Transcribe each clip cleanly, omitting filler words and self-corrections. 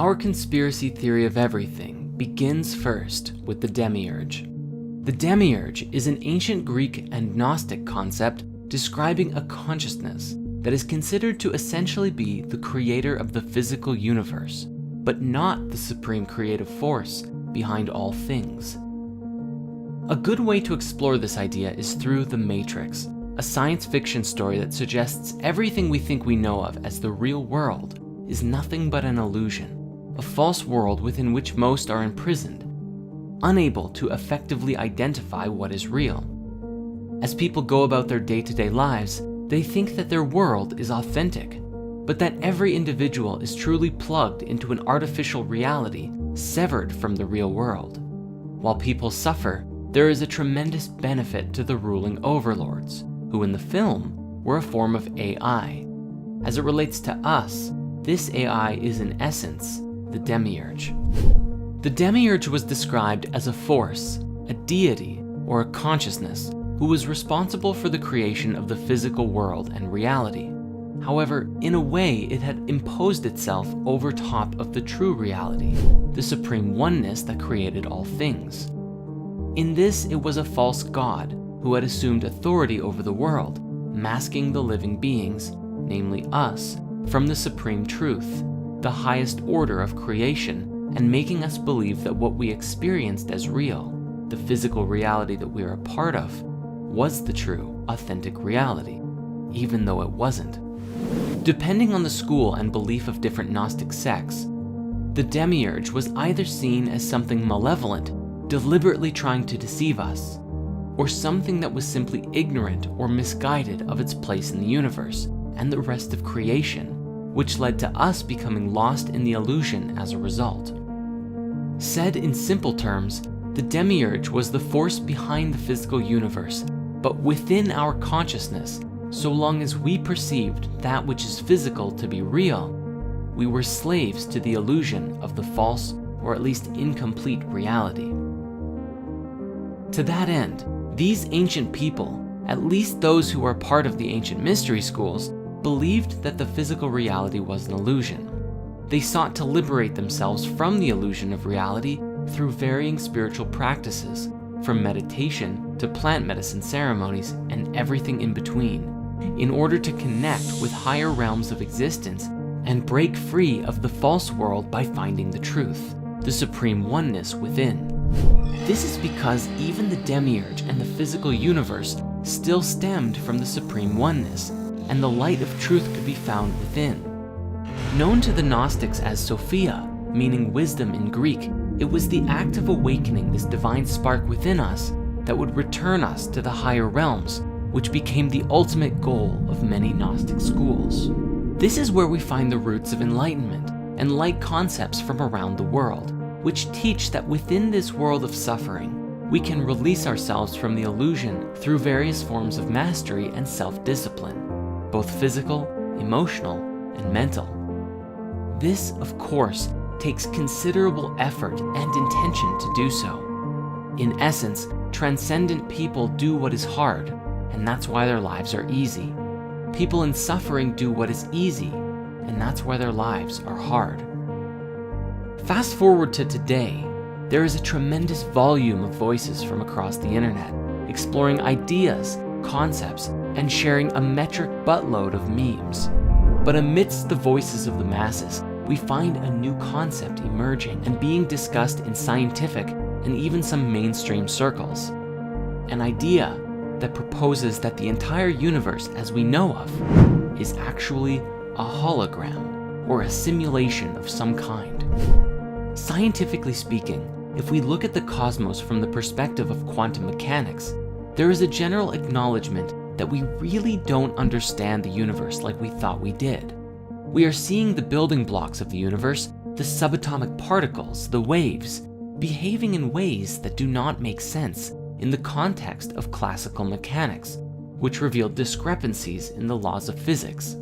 Our conspiracy theory of everything begins first with the demiurge. The demiurge is an ancient Greek and Gnostic concept describing a consciousness that is considered to essentially be the creator of the physical universe, but not the supreme creative force behind all things. A good way to explore this idea is through The Matrix, a science fiction story that suggests everything we think we know of as the real world is nothing but an illusion, a false world within which most are imprisoned, unable to effectively identify what is real. As people go about their day-to-day lives, they think that their world is authentic, but that every individual is truly plugged into an artificial reality severed from the real world. While people suffer, there is a tremendous benefit to the ruling overlords, who in the film were a form of AI. As it relates to us, this AI is in essence the demiurge. The demiurge was described as a force, a deity, or a consciousness who was responsible for the creation of the physical world and reality. However, in a way, it had imposed itself over top of the true reality, the supreme oneness that created all things. In this, it was a false god who had assumed authority over the world, masking the living beings, namely us, from the supreme truth, the highest order of creation, and making us believe that what we experienced as real, the physical reality that we are a part of, was the true, authentic reality, even though it wasn't. Depending on the school and belief of different Gnostic sects, the demiurge was either seen as something malevolent, deliberately trying to deceive us, or something that was simply ignorant or misguided of its place in the universe and the rest of creation, which led to us becoming lost in the illusion as a result. Said in simple terms, the demiurge was the force behind the physical universe, but within our consciousness, so long as we perceived that which is physical to be real, we were slaves to the illusion of the false or at least incomplete reality. To that end, these ancient people, at least those who are part of the ancient mystery schools, believed that the physical reality was an illusion. They sought to liberate themselves from the illusion of reality through varying spiritual practices, from meditation to plant medicine ceremonies and everything in between, in order to connect with higher realms of existence and break free of the false world by finding the truth, the supreme oneness within. This is because even the demiurge and the physical universe still stemmed from the supreme oneness, and the light of truth could be found within. Known to the Gnostics as Sophia, meaning wisdom in Greek, it was the act of awakening this divine spark within us that would return us to the higher realms, which became the ultimate goal of many Gnostic schools. This is where we find the roots of enlightenment and light concepts from around the world, which teach that within this world of suffering, we can release ourselves from the illusion through various forms of mastery and self-discipline, both physical, emotional, and mental. This, of course, takes considerable effort and intention to do so. In essence, transcendent people do what is hard, and that's why their lives are easy. People in suffering do what is easy, and that's why their lives are hard. Fast forward to today, there is a tremendous volume of voices from across the internet, exploring ideas, concepts, and sharing a metric buttload of memes. But amidst the voices of the masses, we find a new concept emerging and being discussed in scientific and even some mainstream circles. An idea that proposes that the entire universe as we know of is actually a hologram or a simulation of some kind. Scientifically speaking, if we look at the cosmos from the perspective of quantum mechanics, there is a general acknowledgement that we really don't understand the universe like we thought we did. We are seeing the building blocks of the universe, the subatomic particles, the waves, behaving in ways that do not make sense in the context of classical mechanics, which reveal discrepancies in the laws of physics.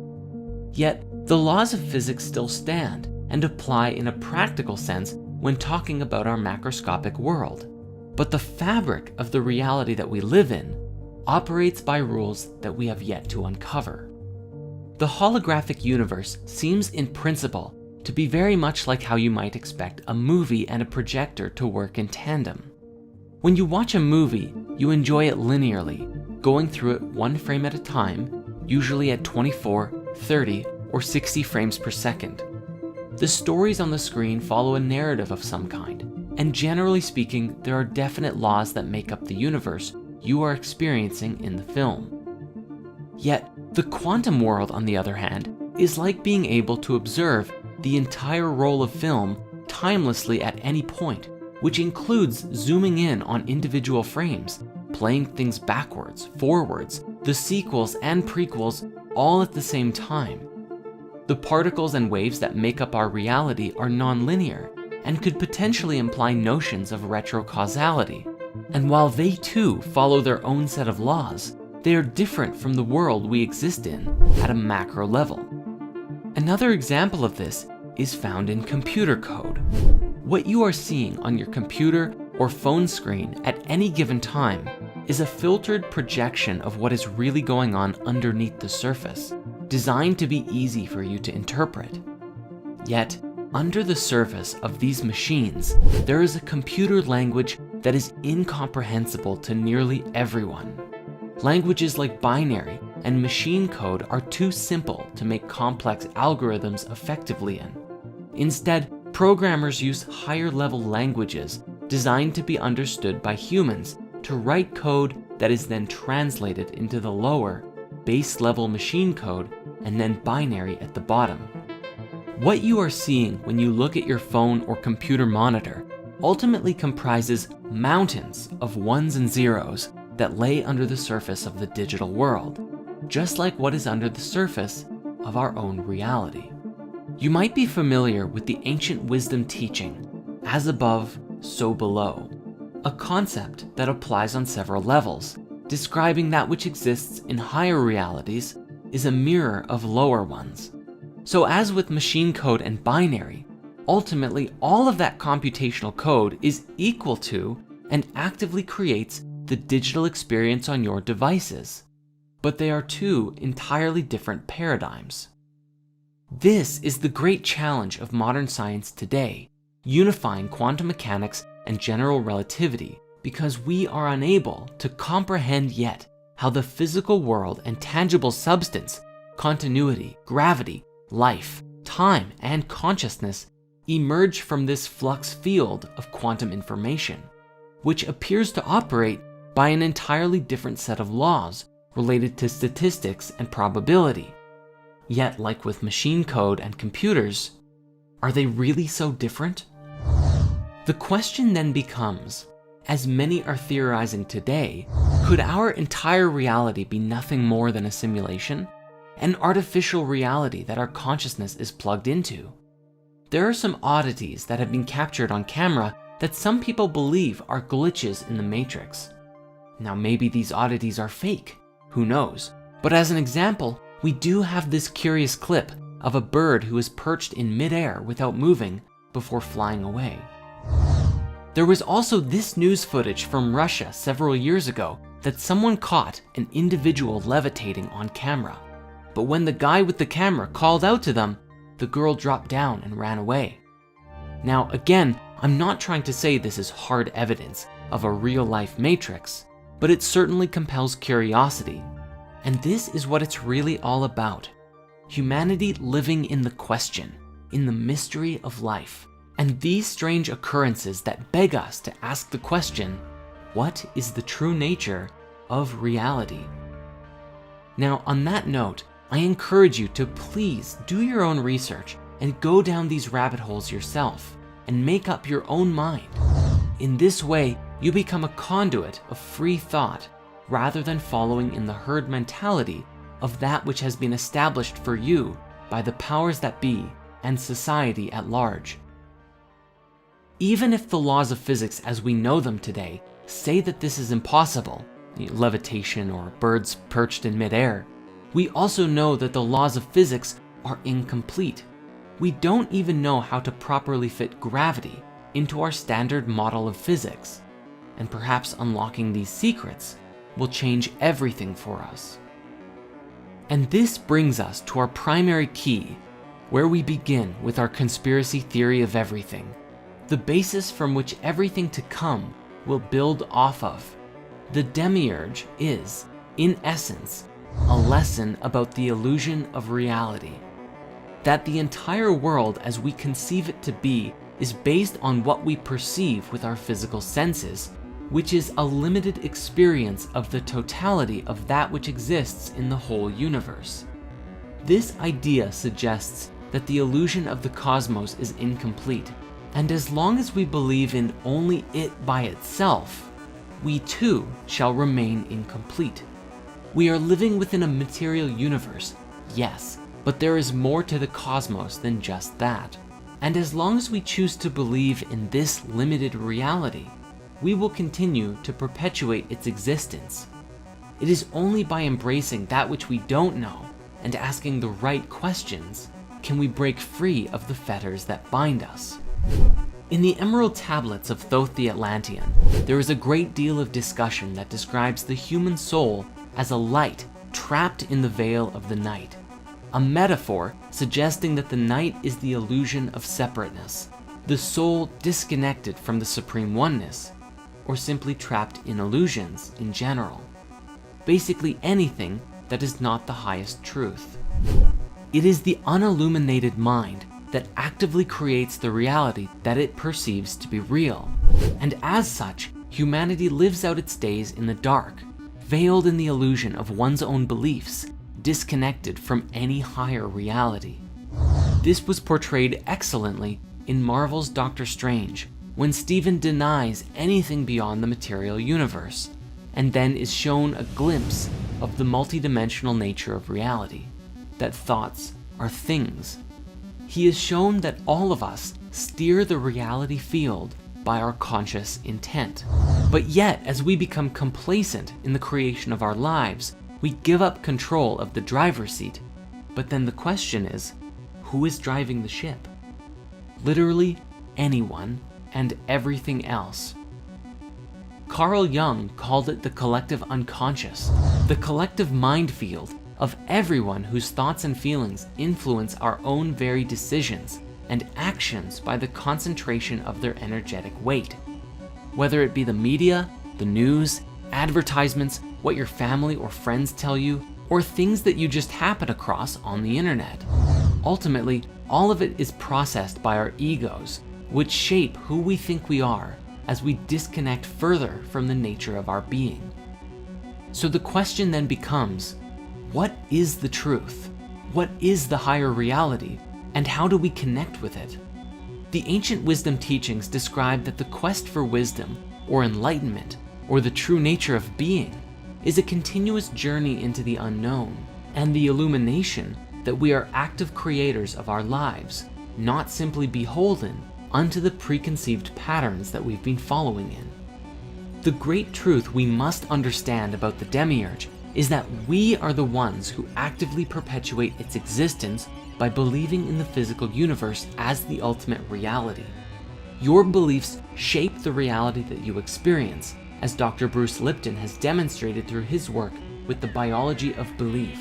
Yet, the laws of physics still stand and apply in a practical sense when talking about our macroscopic world. But the fabric of the reality that we live in operates by rules that we have yet to uncover. The holographic universe seems in principle to be very much like how you might expect a movie and a projector to work in tandem. When you watch a movie, you enjoy it linearly, going through it one frame at a time, usually at 24, 30, or 60 frames per second. The stories on the screen follow a narrative of some kind, and generally speaking, there are definite laws that make up the universe you are experiencing in the film. Yet, the quantum world, on the other hand, is like being able to observe the entire roll of film timelessly at any point, which includes zooming in on individual frames, playing things backwards, forwards, the sequels and prequels all at the same time. The particles and waves that make up our reality are non-linear and could potentially imply notions of retrocausality. And while they too follow their own set of laws, they are different from the world we exist in at a macro level. Another example of this is found in computer code. What you are seeing on your computer or phone screen at any given time is a filtered projection of what is really going on underneath the surface, designed to be easy for you to interpret. Yet, under the surface of these machines, there is a computer language that is incomprehensible to nearly everyone. Languages like binary and machine code are too simple to make complex algorithms effectively in. Instead, programmers use higher-level languages designed to be understood by humans to write code that is then translated into the lower, base-level machine code and then binary at the bottom. What you are seeing when you look at your phone or computer monitor ultimately comprises mountains of ones and zeros that lay under the surface of the digital world, just like what is under the surface of our own reality. You might be familiar with the ancient wisdom teaching, as above, so below, a concept that applies on several levels, describing that which exists in higher realities is a mirror of lower ones. So as with machine code and binary, ultimately all of that computational code is equal to and actively creates the digital experience on your devices, but they are two entirely different paradigms. This is the great challenge of modern science today, unifying quantum mechanics and general relativity, because we are unable to comprehend yet how the physical world and tangible substance, continuity, gravity, life, time, and consciousness emerge from this flux field of quantum information, which appears to operate by an entirely different set of laws related to statistics and probability. Yet, like with machine code and computers, are they really so different? The question then becomes, as many are theorizing today, could our entire reality be nothing more than a simulation? An artificial reality that our consciousness is plugged into? There are some oddities that have been captured on camera that some people believe are glitches in the Matrix. Now maybe these oddities are fake, who knows? But as an example, we do have this curious clip of a bird who is perched in midair without moving before flying away. There was also this news footage from Russia several years ago that someone caught an individual levitating on camera. But when the guy with the camera called out to them, the girl dropped down and ran away. Now again, I'm not trying to say this is hard evidence of a real-life Matrix, but it certainly compels curiosity. And this is what it's really all about. Humanity living in the question, in the mystery of life, and these strange occurrences that beg us to ask the question, what is the true nature of reality? Now, on that note, I encourage you to please do your own research and go down these rabbit holes yourself and make up your own mind. In this way, you become a conduit of free thought rather than following in the herd mentality of that which has been established for you by the powers that be and society at large. Even if the laws of physics as we know them today say that this is impossible, levitation or birds perched in midair, we also know that the laws of physics are incomplete. We don't even know how to properly fit gravity into our standard model of physics, and perhaps unlocking these secrets will change everything for us. And this brings us to our primary key, where we begin with our conspiracy theory of everything, the basis from which everything to come will build off of. The Demiurge is, in essence, a lesson about the illusion of reality. That the entire world as we conceive it to be is based on what we perceive with our physical senses, which is a limited experience of the totality of that which exists in the whole universe. This idea suggests that the illusion of the cosmos is incomplete, and as long as we believe in only it by itself, we too shall remain incomplete. We are living within a material universe, yes, but there is more to the cosmos than just that. And as long as we choose to believe in this limited reality, we will continue to perpetuate its existence. It is only by embracing that which we don't know and asking the right questions can we break free of the fetters that bind us. In the Emerald Tablets of Thoth the Atlantean, there is a great deal of discussion that describes the human soul as a light trapped in the veil of the night, a metaphor suggesting that the night is the illusion of separateness, the soul disconnected from the supreme oneness, or simply trapped in illusions in general. Basically anything that is not the highest truth. It is the unilluminated mind that actively creates the reality that it perceives to be real, and as such, humanity lives out its days in the dark, veiled in the illusion of one's own beliefs, disconnected from any higher reality. This was portrayed excellently in Marvel's Doctor Strange, when Stephen denies anything beyond the material universe, and then is shown a glimpse of the multidimensional nature of reality, that thoughts are things. He is shown that all of us steer the reality field by our conscious intent. But yet, as we become complacent in the creation of our lives, we give up control of the driver's seat. But then the question is, who is driving the ship? Literally anyone and everything else. Carl Jung called it the collective unconscious, the collective mind field of everyone whose thoughts and feelings influence our own very decisions and actions by the concentration of their energetic weight. Whether it be the media, the news, advertisements, what your family or friends tell you, or things that you just happen across on the internet. Ultimately, all of it is processed by our egos, which shape who we think we are as we disconnect further from the nature of our being. So the question then becomes, what is the truth? What is the higher reality? And how do we connect with it? The ancient wisdom teachings describe that the quest for wisdom, or enlightenment, or the true nature of being, is a continuous journey into the unknown, and the illumination that we are active creators of our lives, not simply beholden unto the preconceived patterns that we've been following in. The great truth we must understand about the Demiurge is that we are the ones who actively perpetuate its existence by believing in the physical universe as the ultimate reality. Your beliefs shape the reality that you experience, as Dr. Bruce Lipton has demonstrated through his work with the biology of belief.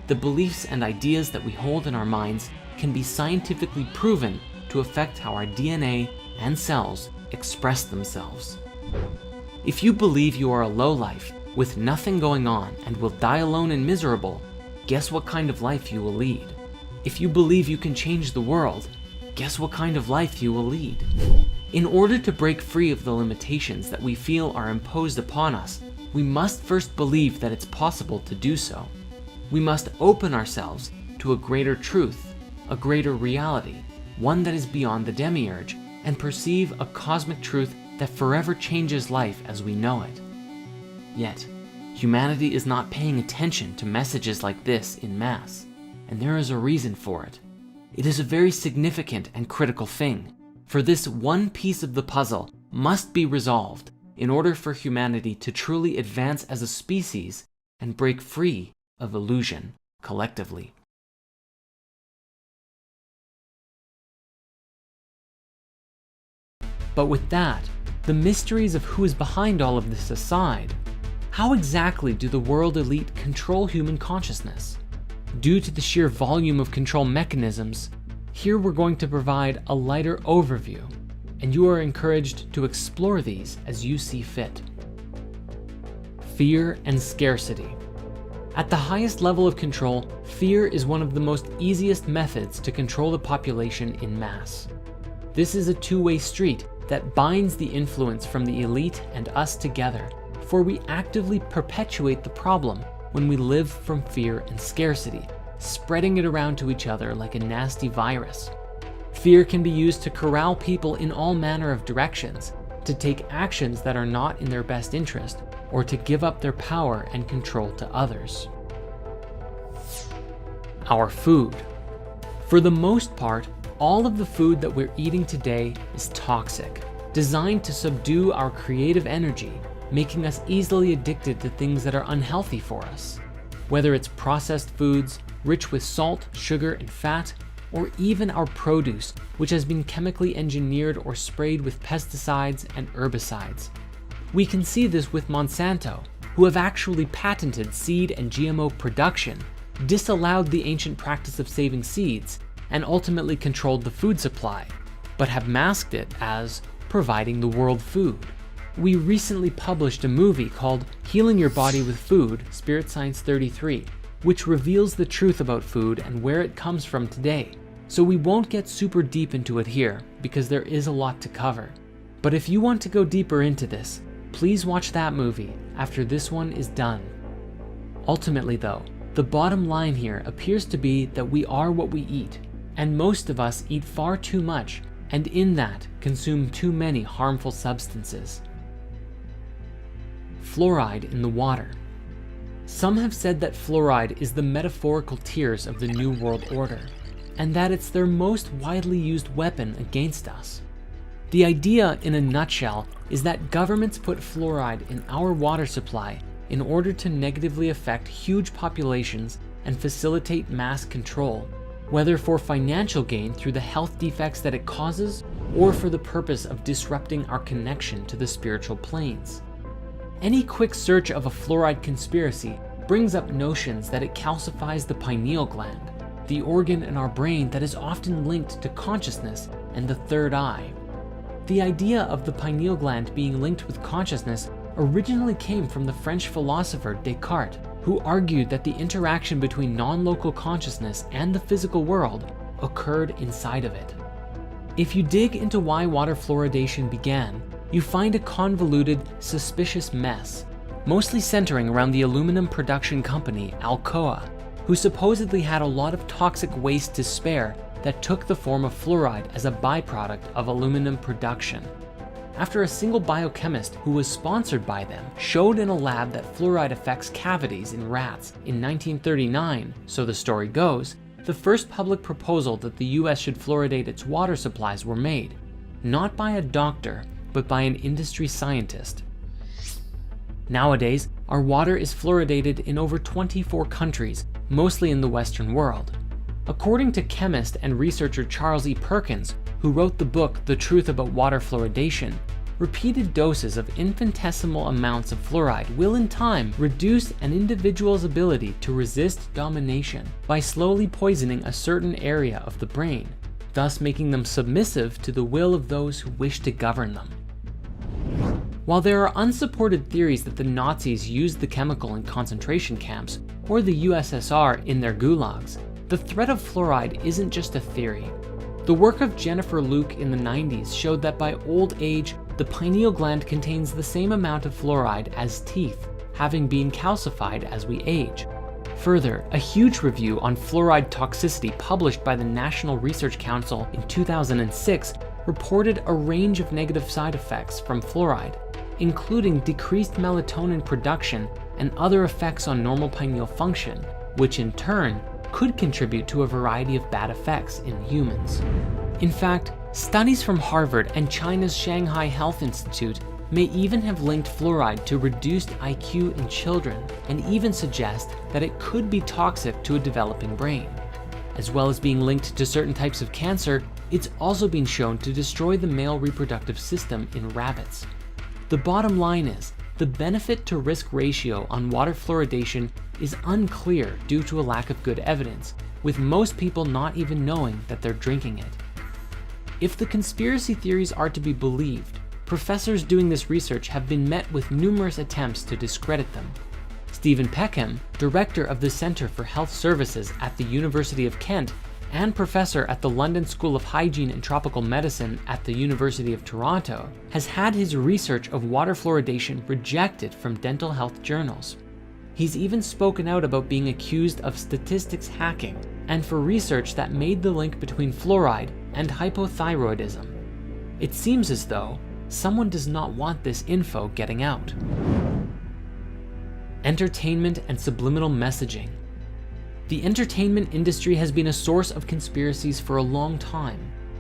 The beliefs and ideas that we hold in our minds can be scientifically proven to affect how our DNA and cells express themselves. If you believe you are a lowlife with nothing going on and will die alone and miserable, guess what kind of life you will lead? If you believe you can change the world, guess what kind of life you will lead? In order to break free of the limitations that we feel are imposed upon us, we must first believe that it's possible to do so. We must open ourselves to a greater truth, a greater reality, one that is beyond the Demiurge, and perceive a cosmic truth that forever changes life as we know it. Yet, humanity is not paying attention to messages like this in mass, and there is a reason for it. It is a very significant and critical thing, for this one piece of the puzzle must be resolved in order for humanity to truly advance as a species and break free of illusion collectively. But with that, the mysteries of who is behind all of this aside, how exactly do the world elite control human consciousness? Due to the sheer volume of control mechanisms, Here we're going to provide a lighter overview, and you are encouraged to explore these as you see fit. Fear and scarcity. At the highest level of control, fear is one of the most easiest methods to control the population en masse. This is a two-way street that binds the influence from the elite and us together, for we actively perpetuate the problem when we live from fear and scarcity, spreading it around to each other like a nasty virus. Fear can be used to corral people in all manner of directions, to take actions that are not in their best interest, or to give up their power and control to others. Our food. For the most part, all of the food that we're eating today is toxic, designed to subdue our creative energy, making us easily addicted to things that are unhealthy for us. Whether it's processed foods, rich with salt, sugar, and fat, or even our produce, which has been chemically engineered or sprayed with pesticides and herbicides. We can see this with Monsanto, who have actually patented seed and GMO production, disallowed the ancient practice of saving seeds, and ultimately controlled the food supply, but have masked it as providing the world food. We recently published a movie called Healing Your Body with Food, Spirit Science 33, which reveals the truth about food and where it comes from today. So we won't get super deep into it here because there is a lot to cover. But if you want to go deeper into this, please watch that movie after this one is done. Ultimately though, the bottom line here appears to be that we are what we eat, and most of us eat far too much, and in that consume too many harmful substances. Fluoride in the water. Some have said that fluoride is the metaphorical tears of the New World Order, and that it's their most widely used weapon against us. The idea, in a nutshell, is that governments put fluoride in our water supply in order to negatively affect huge populations and facilitate mass control, whether for financial gain through the health defects that it causes, or for the purpose of disrupting our connection to the spiritual planes. Any quick search of a fluoride conspiracy brings up notions that it calcifies the pineal gland, the organ in our brain that is often linked to consciousness and the third eye. The idea of the pineal gland being linked with consciousness originally came from the French philosopher Descartes, who argued that the interaction between non-local consciousness and the physical world occurred inside of it. If you dig into why water fluoridation began, you find a convoluted, suspicious mess, mostly centering around the aluminum production company Alcoa, who supposedly had a lot of toxic waste to spare that took the form of fluoride as a byproduct of aluminum production. After a single biochemist who was sponsored by them showed in a lab that fluoride affects cavities in rats in 1939, so the story goes, the first public proposal that the US should fluoridate its water supplies were made, not by a doctor, but by an industry scientist. Nowadays, our water is fluoridated in over 24 countries, mostly in the Western world. According to chemist and researcher Charles E. Perkins, who wrote the book The Truth About Water Fluoridation, repeated doses of infinitesimal amounts of fluoride will in time reduce an individual's ability to resist domination by slowly poisoning a certain area of the brain, thus making them submissive to the will of those who wish to govern them. While there are unsupported theories that the Nazis used the chemical in concentration camps, or the USSR in their gulags, the threat of fluoride isn't just a theory. The work of Jennifer Luke in the 90s showed that by old age, the pineal gland contains the same amount of fluoride as teeth, having been calcified as we age. Further, a huge review on fluoride toxicity published by the National Research Council in 2006 reported a range of negative side effects from fluoride, including decreased melatonin production and other effects on normal pineal function, which in turn could contribute to a variety of bad effects in humans. In fact, studies from Harvard and China's Shanghai Health Institute may even have linked fluoride to reduced IQ in children, and even suggest that it could be toxic to a developing brain. As well as being linked to certain types of cancer, it's also been shown to destroy the male reproductive system in rabbits. The bottom line is, the benefit to risk ratio on water fluoridation is unclear due to a lack of good evidence, with most people not even knowing that they're drinking it. If the conspiracy theories are to be believed, professors doing this research have been met with numerous attempts to discredit them. Stephen Peckham, director of the Centre for Health Services at the University of Kent and professor at the London School of Hygiene and Tropical Medicine at the University of Toronto, has had his research of water fluoridation rejected from dental health journals. He's even spoken out about being accused of statistics hacking and for research that made the link between fluoride and hypothyroidism. It seems as though someone does not want this info getting out. Entertainment and subliminal messaging. The entertainment industry has been a source of conspiracies for a long time,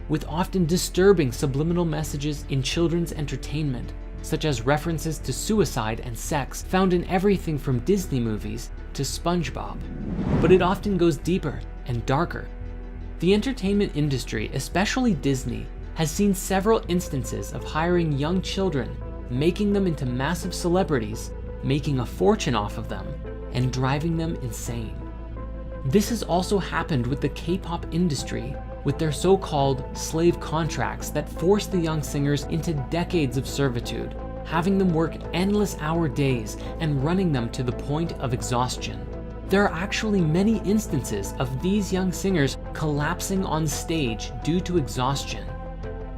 with often disturbing subliminal messages in children's entertainment, such as references to suicide and sex found in everything from Disney movies to SpongeBob. But it often goes deeper and darker. The entertainment industry, especially Disney, has seen several instances of hiring young children, making them into massive celebrities, making a fortune off of them, and driving them insane. This has also happened with the K-pop industry, with their so-called slave contracts that force the young singers into decades of servitude, having them work endless hour days and running them to the point of exhaustion. There are actually many instances of these young singers collapsing on stage due to exhaustion.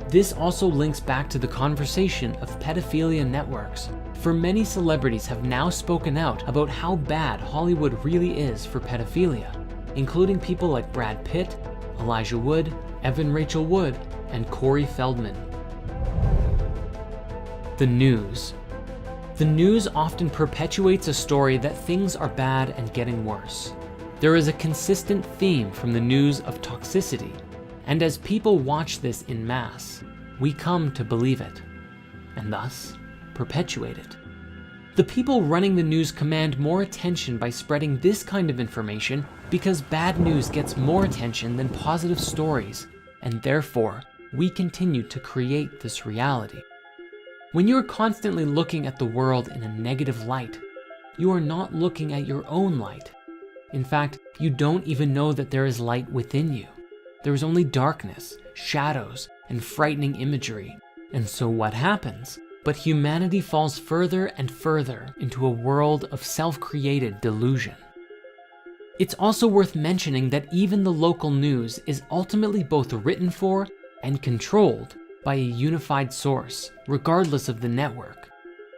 This also links back to the conversation of pedophilia networks, for many celebrities have now spoken out about how bad Hollywood really is for pedophilia, including people like Brad Pitt, Elijah Wood, Evan Rachel Wood, and Corey Feldman. The news. The news often perpetuates a story that things are bad and getting worse. There is a consistent theme from the news of toxicity, and as people watch this in mass, we come to believe it, and thus perpetuate it. The people running the news command more attention by spreading this kind of information because bad news gets more attention than positive stories, and therefore, we continue to create this reality. When you are constantly looking at the world in a negative light, you are not looking at your own light. In fact, you don't even know that there is light within you. There is only darkness, shadows, and frightening imagery. And so what happens? But humanity falls further and further into a world of self-created delusion. It's also worth mentioning that even the local news is ultimately both written for and controlled by a unified source, regardless of the network.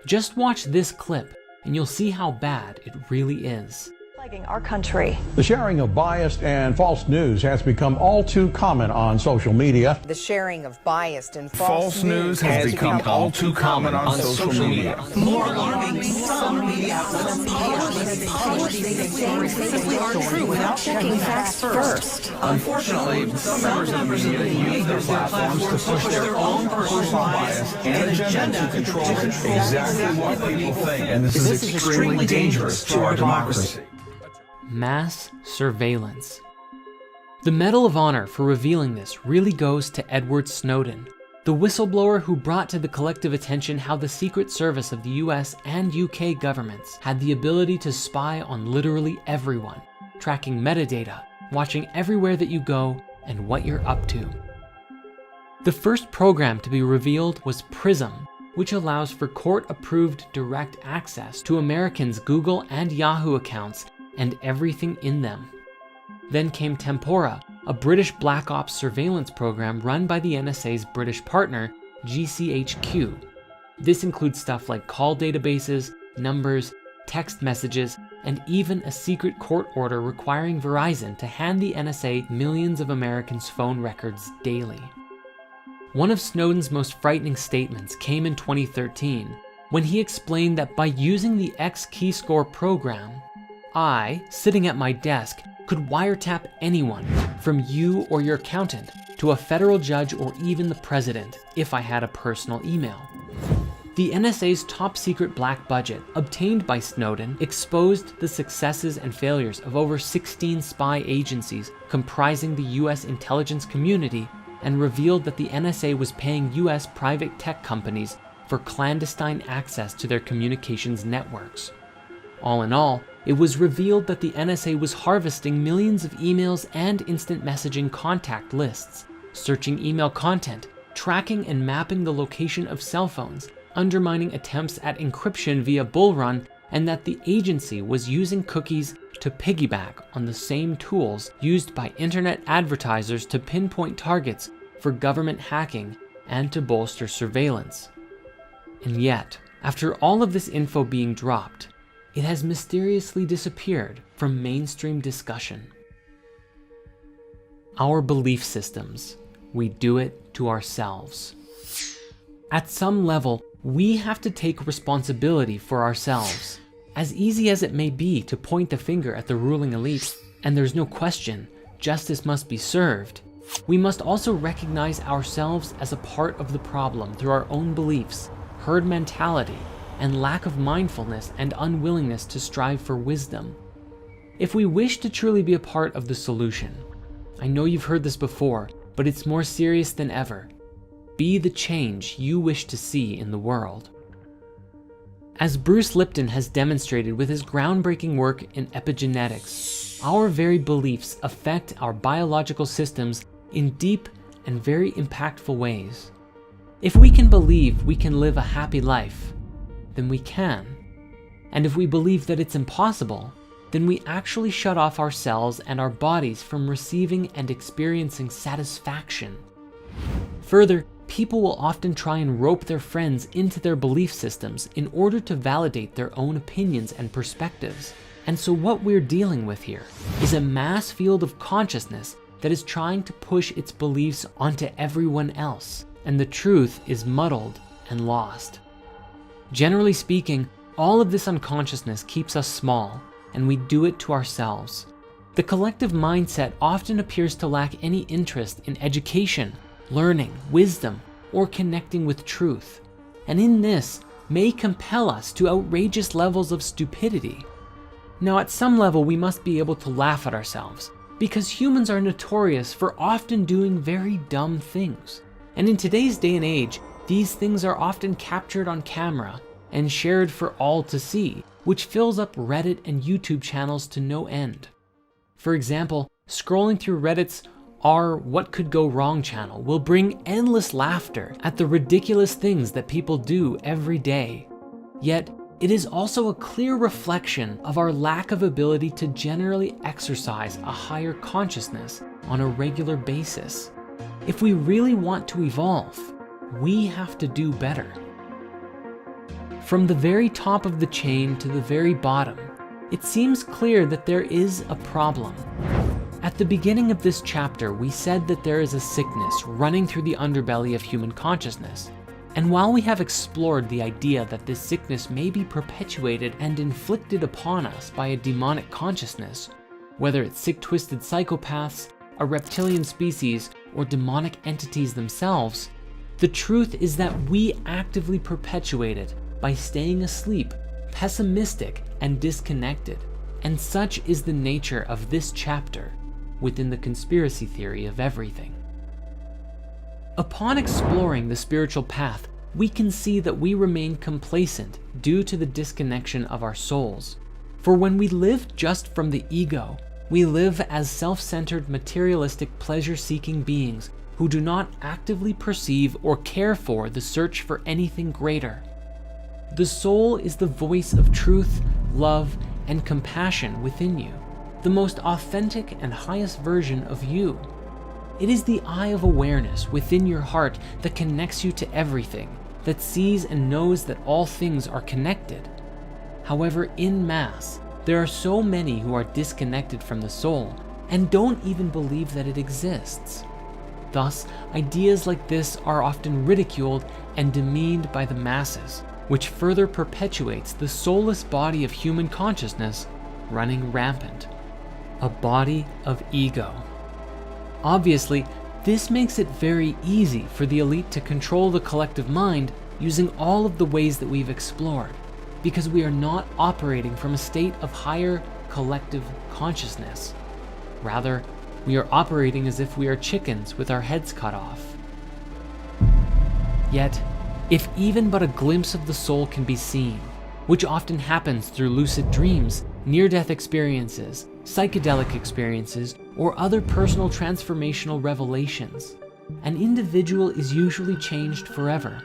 Just watch this clip and you'll see how bad it really is. Plaguing our country. The sharing of biased and false news has become all too common on social media. The sharing of biased and false news has become all too common on social media. More alarming, some media outlets publish these stories are true without checking facts first. Unfortunately, some members of the media use their platforms to push their own personal bias and agenda to control exactly what people think, and this is extremely dangerous to our democracy. Mass surveillance. The Medal of Honor for revealing this really goes to Edward Snowden, the whistleblower who brought to the collective attention how the Secret Service of the US and UK governments had the ability to spy on literally everyone, tracking metadata, watching everywhere that you go and what you're up to. The first program to be revealed was PRISM, which allows for court-approved direct access to Americans' Google and Yahoo accounts and everything in them. Then came Tempora, a British Black Ops surveillance program run by the NSA's British partner, GCHQ. This includes stuff like call databases, numbers, text messages, and even a secret court order requiring Verizon to hand the NSA millions of Americans' phone records daily. One of Snowden's most frightening statements came in 2013, when he explained that by using the X-Keyscore program, I, sitting at my desk, could wiretap anyone, from you or your accountant, to a federal judge or even the president, if I had a personal email. The NSA's top secret black budget, obtained by Snowden, exposed the successes and failures of over 16 spy agencies comprising the US intelligence community, and revealed that the NSA was paying US private tech companies for for clandestine access to their communications networks. All in all, it was revealed that the NSA was harvesting millions of emails and instant messaging contact lists, searching email content, tracking and mapping the location of cell phones, undermining attempts at encryption via Bull Run, and that the agency was using cookies to piggyback on the same tools used by internet advertisers to pinpoint targets for government hacking and to bolster surveillance. And yet, after all of this info being dropped, it has mysteriously disappeared from mainstream discussion. Our belief systems. We do it to ourselves. At some level, we have to take responsibility for ourselves. As easy as it may be to point the finger at the ruling elite, and there's no question, justice must be served, we must also recognize ourselves as a part of the problem through our own beliefs, herd mentality, and lack of mindfulness and unwillingness to strive for wisdom. If we wish to truly be a part of the solution, I know you've heard this before, but it's more serious than ever. Be the change you wish to see in the world. As Bruce Lipton has demonstrated with his groundbreaking work in epigenetics, our very beliefs affect our biological systems in deep and very impactful ways. If we can believe we can live a happy life, then we can. And if we believe that it's impossible, then we actually shut off ourselves and our bodies from receiving and experiencing satisfaction. Further, people will often try and rope their friends into their belief systems in order to validate their own opinions and perspectives. And so what we're dealing with here is a mass field of consciousness that is trying to push its beliefs onto everyone else, and the truth is muddled and lost. Generally speaking, all of this unconsciousness keeps us small, and we do it to ourselves. The collective mindset often appears to lack any interest in education, learning, wisdom, or connecting with truth, and in this may compel us to outrageous levels of stupidity. Now, at some level, we must be able to laugh at ourselves, because humans are notorious for often doing very dumb things. And in today's day and age, these things are often captured on camera and shared for all to see, which fills up Reddit and YouTube channels to no end. For example, scrolling through Reddit's Our What Could Go Wrong channel will bring endless laughter at the ridiculous things that people do every day. Yet, it is also a clear reflection of our lack of ability to generally exercise a higher consciousness on a regular basis. If we really want to evolve, we have to do better. From the very top of the chain to the very bottom, it seems clear that there is a problem. At the beginning of this chapter, we said that there is a sickness running through the underbelly of human consciousness. And while we have explored the idea that this sickness may be perpetuated and inflicted upon us by a demonic consciousness, whether it's sick, twisted psychopaths, a reptilian species, or demonic entities themselves, the truth is that we actively perpetuate it by staying asleep, pessimistic, and disconnected. And such is the nature of this chapter within the conspiracy theory of everything. Upon exploring the spiritual path, we can see that we remain complacent due to the disconnection of our souls. For when we live just from the ego, we live as self-centered, materialistic, pleasure-seeking beings who do not actively perceive or care for the search for anything greater. The soul is the voice of truth, love, and compassion within you, the most authentic and highest version of you. It is the eye of awareness within your heart that connects you to everything, that sees and knows that all things are connected. However, in mass, there are so many who are disconnected from the soul and don't even believe that it exists. Thus, ideas like this are often ridiculed and demeaned by the masses, which further perpetuates the soulless body of human consciousness running rampant. A body of ego. Obviously, this makes it very easy for the elite to control the collective mind using all of the ways that we've explored, because we are not operating from a state of higher collective consciousness. Rather, we are operating as if we are chickens with our heads cut off. Yet, If even but a glimpse of the soul can be seen, which often happens through lucid dreams, near-death experiences, psychedelic experiences, or other personal transformational revelations, an individual is usually changed forever.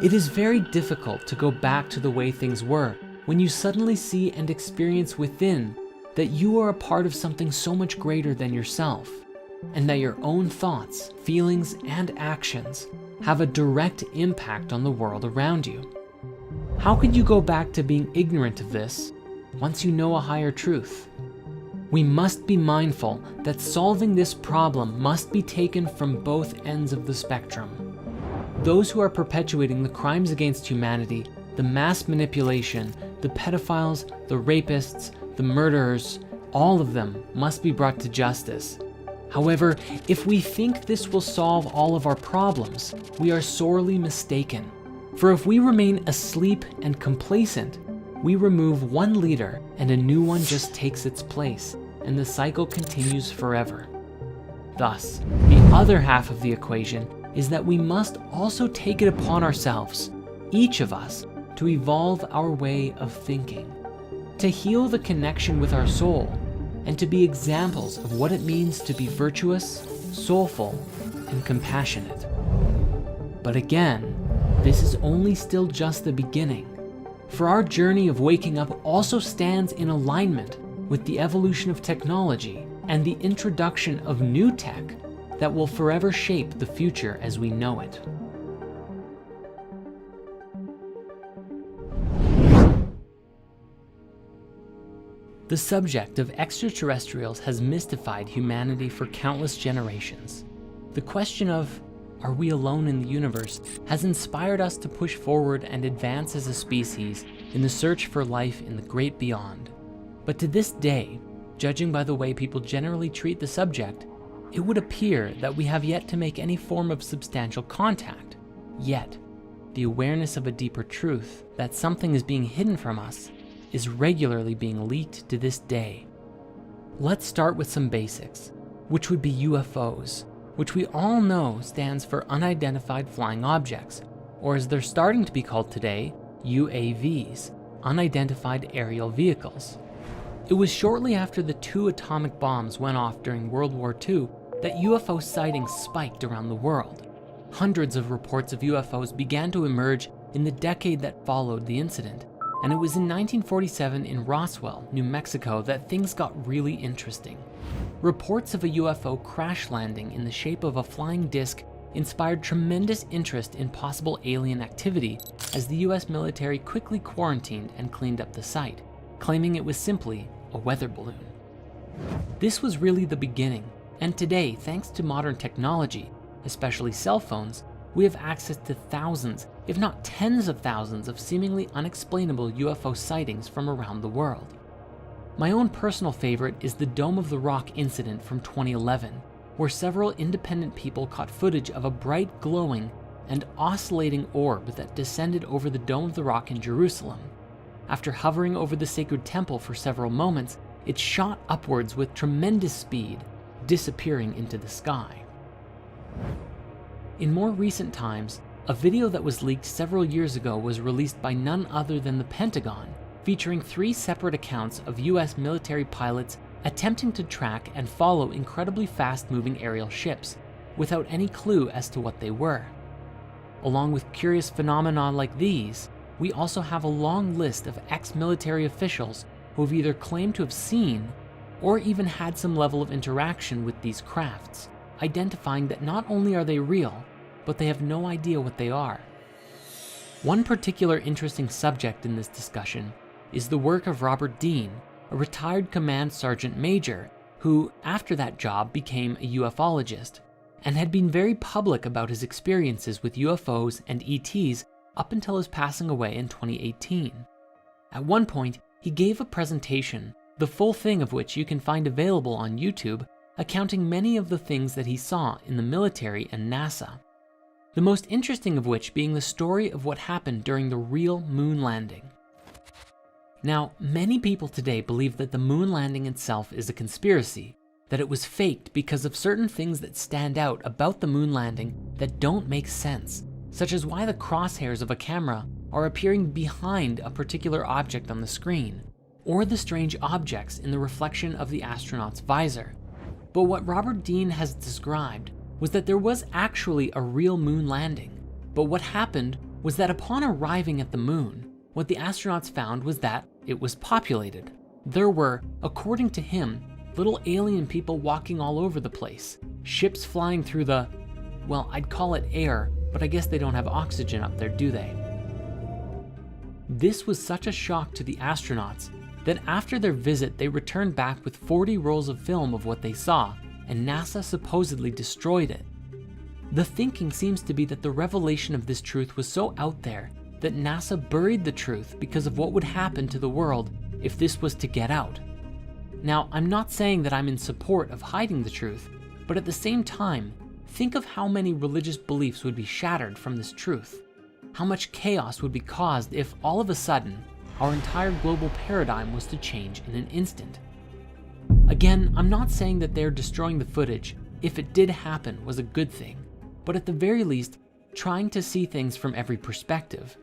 It is very difficult to go back to the way things were when you suddenly see and experience within that you are a part of something so much greater than yourself, and that your own thoughts, feelings, and actions have a direct impact on the world around you. How could you go back to being ignorant of this once you know a higher truth? We must be mindful that solving this problem must be taken from both ends of the spectrum. Those who are perpetuating the crimes against humanity, the mass manipulation, the pedophiles, the rapists, the murderers, all of them must be brought to justice. However, if we think this will solve all of our problems, we are sorely mistaken. For if we remain asleep and complacent, we remove one leader and a new one just takes its place, and the cycle continues forever. Thus, the other half of the equation is that we must also take it upon ourselves, each of us, to evolve our way of thinking, to heal the connection with our soul, and to be examples of what it means to be virtuous, soulful, and compassionate. But again, this is only still just the beginning, for our journey of waking up also stands in alignment with the evolution of technology and the introduction of new tech that will forever shape the future as we know it. The subject of extraterrestrials has mystified humanity for countless generations. The question of, are we alone in the universe, has inspired us to push forward and advance as a species in the search for life in the great beyond. But to this day, judging by the way people generally treat the subject, it would appear that we have yet to make any form of substantial contact. Yet, the awareness of a deeper truth, that something is being hidden from us, is regularly being leaked to this day. Let's start with some basics, which would be UFOs, which we all know stands for Unidentified Flying Objects, or as they're starting to be called today, UAVs, Unidentified Aerial Vehicles. It was shortly after the 2 atomic bombs went off during World War II that UFO sightings spiked around the world. Hundreds of reports of UFOs began to emerge in the decade that followed the incident, and it was in 1947 in Roswell, New Mexico, that things got really interesting. Reports of a UFO crash landing in the shape of a flying disc inspired tremendous interest in possible alien activity as the US military quickly quarantined and cleaned up the site, claiming it was simply a weather balloon. This was really the beginning, and today, thanks to modern technology, especially cell phones, we have access to thousands, if not tens of thousands, of seemingly unexplainable UFO sightings from around the world. My own personal favorite is the Dome of the Rock incident from 2011, where several independent people caught footage of a bright, glowing, and oscillating orb that descended over the Dome of the Rock in Jerusalem. After hovering over the sacred temple for several moments, it shot upwards with tremendous speed, disappearing into the sky. In more recent times, a video that was leaked several years ago was released by none other than the Pentagon, featuring 3 separate accounts of US military pilots attempting to track and follow incredibly fast-moving aerial ships, without any clue as to what they were. Along with curious phenomena like these, we also have a long list of ex-military officials who have either claimed to have seen or even had some level of interaction with these crafts, identifying that not only are they real, but they have no idea what they are. One particular interesting subject in this discussion is the work of Robert Dean, a retired command sergeant major who, after that job, became a ufologist and had been very public about his experiences with UFOs and ETs up until his passing away in 2018. At one point, he gave a presentation, the full thing of which you can find available on YouTube, accounting many of the things that he saw in the military and NASA. The most interesting of which being the story of what happened during the real moon landing. Now, many people today believe that the moon landing itself is a conspiracy, that it was faked because of certain things that stand out about the moon landing that don't make sense, such as why the crosshairs of a camera are appearing behind a particular object on the screen, or the strange objects in the reflection of the astronaut's visor. But what Robert Dean has described was that there was actually a real moon landing. But what happened was that upon arriving at the moon, what the astronauts found was that it was populated. There were, according to him, little alien people walking all over the place, ships flying through the, well, I'd call it air, but I guess they don't have oxygen up there, do they? This was such a shock to the astronauts that after their visit, they returned back with 40 rolls of film of what they saw, and NASA supposedly destroyed it. The thinking seems to be that the revelation of this truth was so out there that NASA buried the truth because of what would happen to the world if this was to get out. Now, I'm not saying that I'm in support of hiding the truth, but at the same time, think of how many religious beliefs would be shattered from this truth. How much chaos would be caused if all of a sudden, our entire global paradigm was to change in an instant. Again, I'm not saying that they're destroying the footage, if it did happen, was a good thing, but at the very least, trying to see things from every perspective.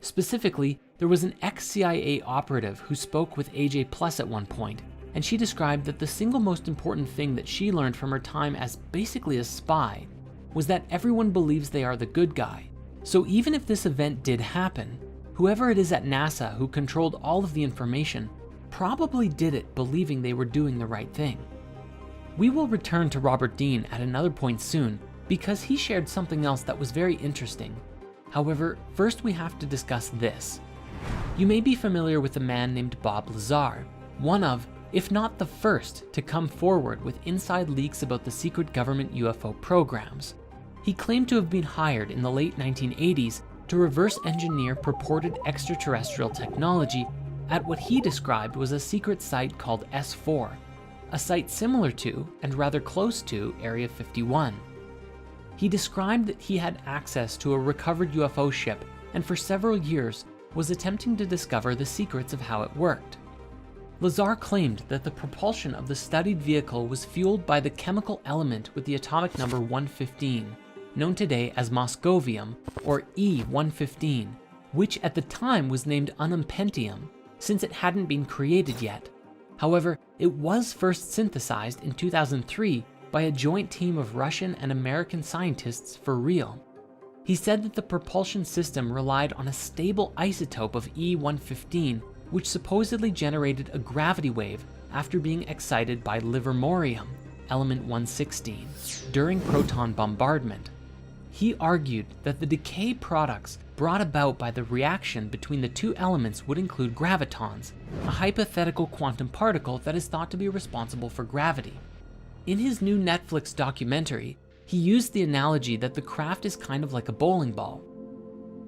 Specifically, there was an ex-CIA operative who spoke with AJ Plus at one point, and she described that the single most important thing that she learned from her time as basically a spy was that everyone believes they are the good guy. So even if this event did happen, whoever it is at NASA who controlled all of the information probably did it believing they were doing the right thing. We will return to Robert Dean at another point soon because he shared something else that was very interesting. However, first we have to discuss this. You may be familiar with a man named Bob Lazar, one of, if not the first, to come forward with inside leaks about the secret government UFO programs. He claimed to have been hired in the late 1980s to reverse engineer purported extraterrestrial technology at what he described was a secret site called S4, a site similar to, and rather close to, Area 51. He described that he had access to a recovered UFO ship and for several years was attempting to discover the secrets of how it worked. Lazar claimed that the propulsion of the studied vehicle was fueled by the chemical element with the atomic number 115, known today as moscovium, or E-115, which at the time was named unumpentium, since it hadn't been created yet. However, it was first synthesized in 2003 by a joint team of Russian and American scientists for real. He said that the propulsion system relied on a stable isotope of E-115, which supposedly generated a gravity wave after being excited by livermorium, element 116, during proton bombardment. He argued that the decay products brought about by the reaction between the two elements would include gravitons, a hypothetical quantum particle that is thought to be responsible for gravity. In his new Netflix documentary, he used the analogy that the craft is kind of like a bowling ball.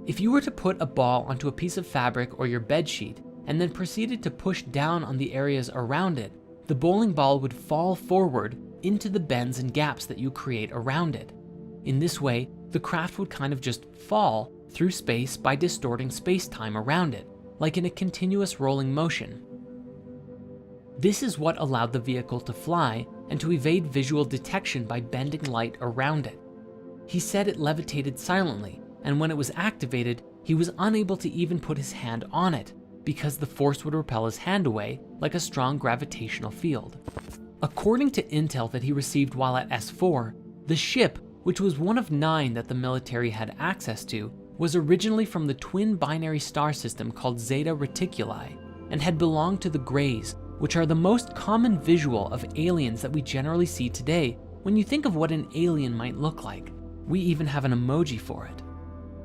If you were to put a ball onto a piece of fabric or your bed sheet and then proceeded to push down on the areas around it, the bowling ball would fall forward into the bends and gaps that you create around it. In this way, the craft would kind of just fall through space by distorting space-time around it, like in a continuous rolling motion. This is what allowed the vehicle to fly and to evade visual detection by bending light around it. He said it levitated silently, and when it was activated, he was unable to even put his hand on it because the force would repel his hand away like a strong gravitational field. According to intel that he received while at S4, the ship, which was one of 9 that the military had access to, was originally from the twin binary star system called Zeta Reticuli and had belonged to the Greys, which are the most common visual of aliens that we generally see today when you think of what an alien might look like. We even have an emoji for it.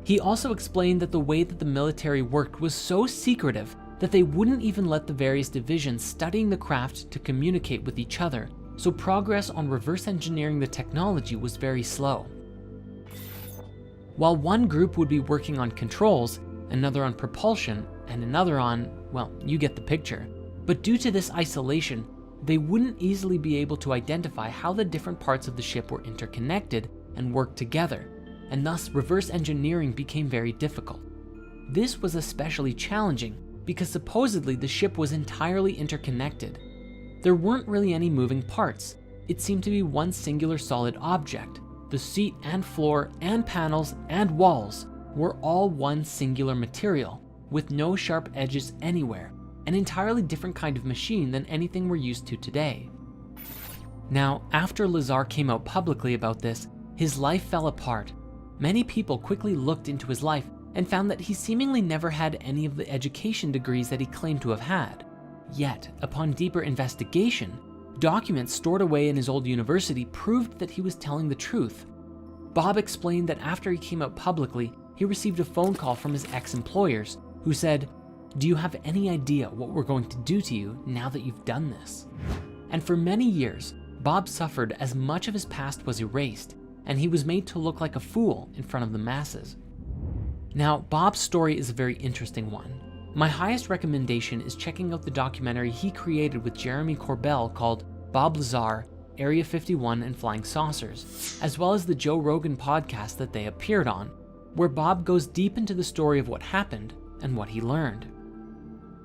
He also explained that the way that the military worked was so secretive that they wouldn't even let the various divisions studying the craft to communicate with each other, so progress on reverse engineering the technology was very slow. While one group would be working on controls, another on propulsion, and another on, well, you get the picture. But due to this isolation, they wouldn't easily be able to identify how the different parts of the ship were interconnected and worked together, and thus reverse engineering became very difficult. This was especially challenging because supposedly the ship was entirely interconnected. There weren't really any moving parts. It seemed to be one singular solid object, the seat and floor and panels and walls were all one singular material with no sharp edges anywhere, an entirely different kind of machine than anything we're used to today. Now, after Lazar came out publicly about this, his life fell apart. Many people quickly looked into his life and found that he seemingly never had any of the education degrees that he claimed to have had. Yet, upon deeper investigation, documents stored away in his old university proved that he was telling the truth. Bob explained that after he came out publicly, he received a phone call from his ex-employers who said, "Do you have any idea what we're going to do to you now that you've done this?" And for many years, Bob suffered as much of his past was erased, and he was made to look like a fool in front of the masses. Now, Bob's story is a very interesting one. My highest recommendation is checking out the documentary he created with Jeremy Corbell called Bob Lazar, Area 51 and Flying Saucers, as well as the Joe Rogan podcast that they appeared on, where Bob goes deep into the story of what happened and what he learned.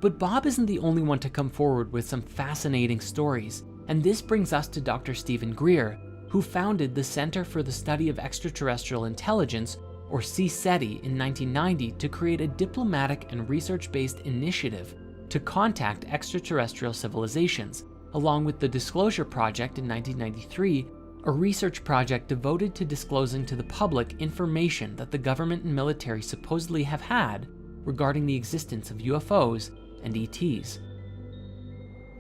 But Bob isn't the only one to come forward with some fascinating stories, and this brings us to Dr. Stephen Greer, who founded the Center for the Study of Extraterrestrial Intelligence, or CSETI, in 1990 to create a diplomatic and research-based initiative to contact extraterrestrial civilizations, along with the Disclosure Project in 1993, a research project devoted to disclosing to the public information that the government and military supposedly have had regarding the existence of UFOs and ETs.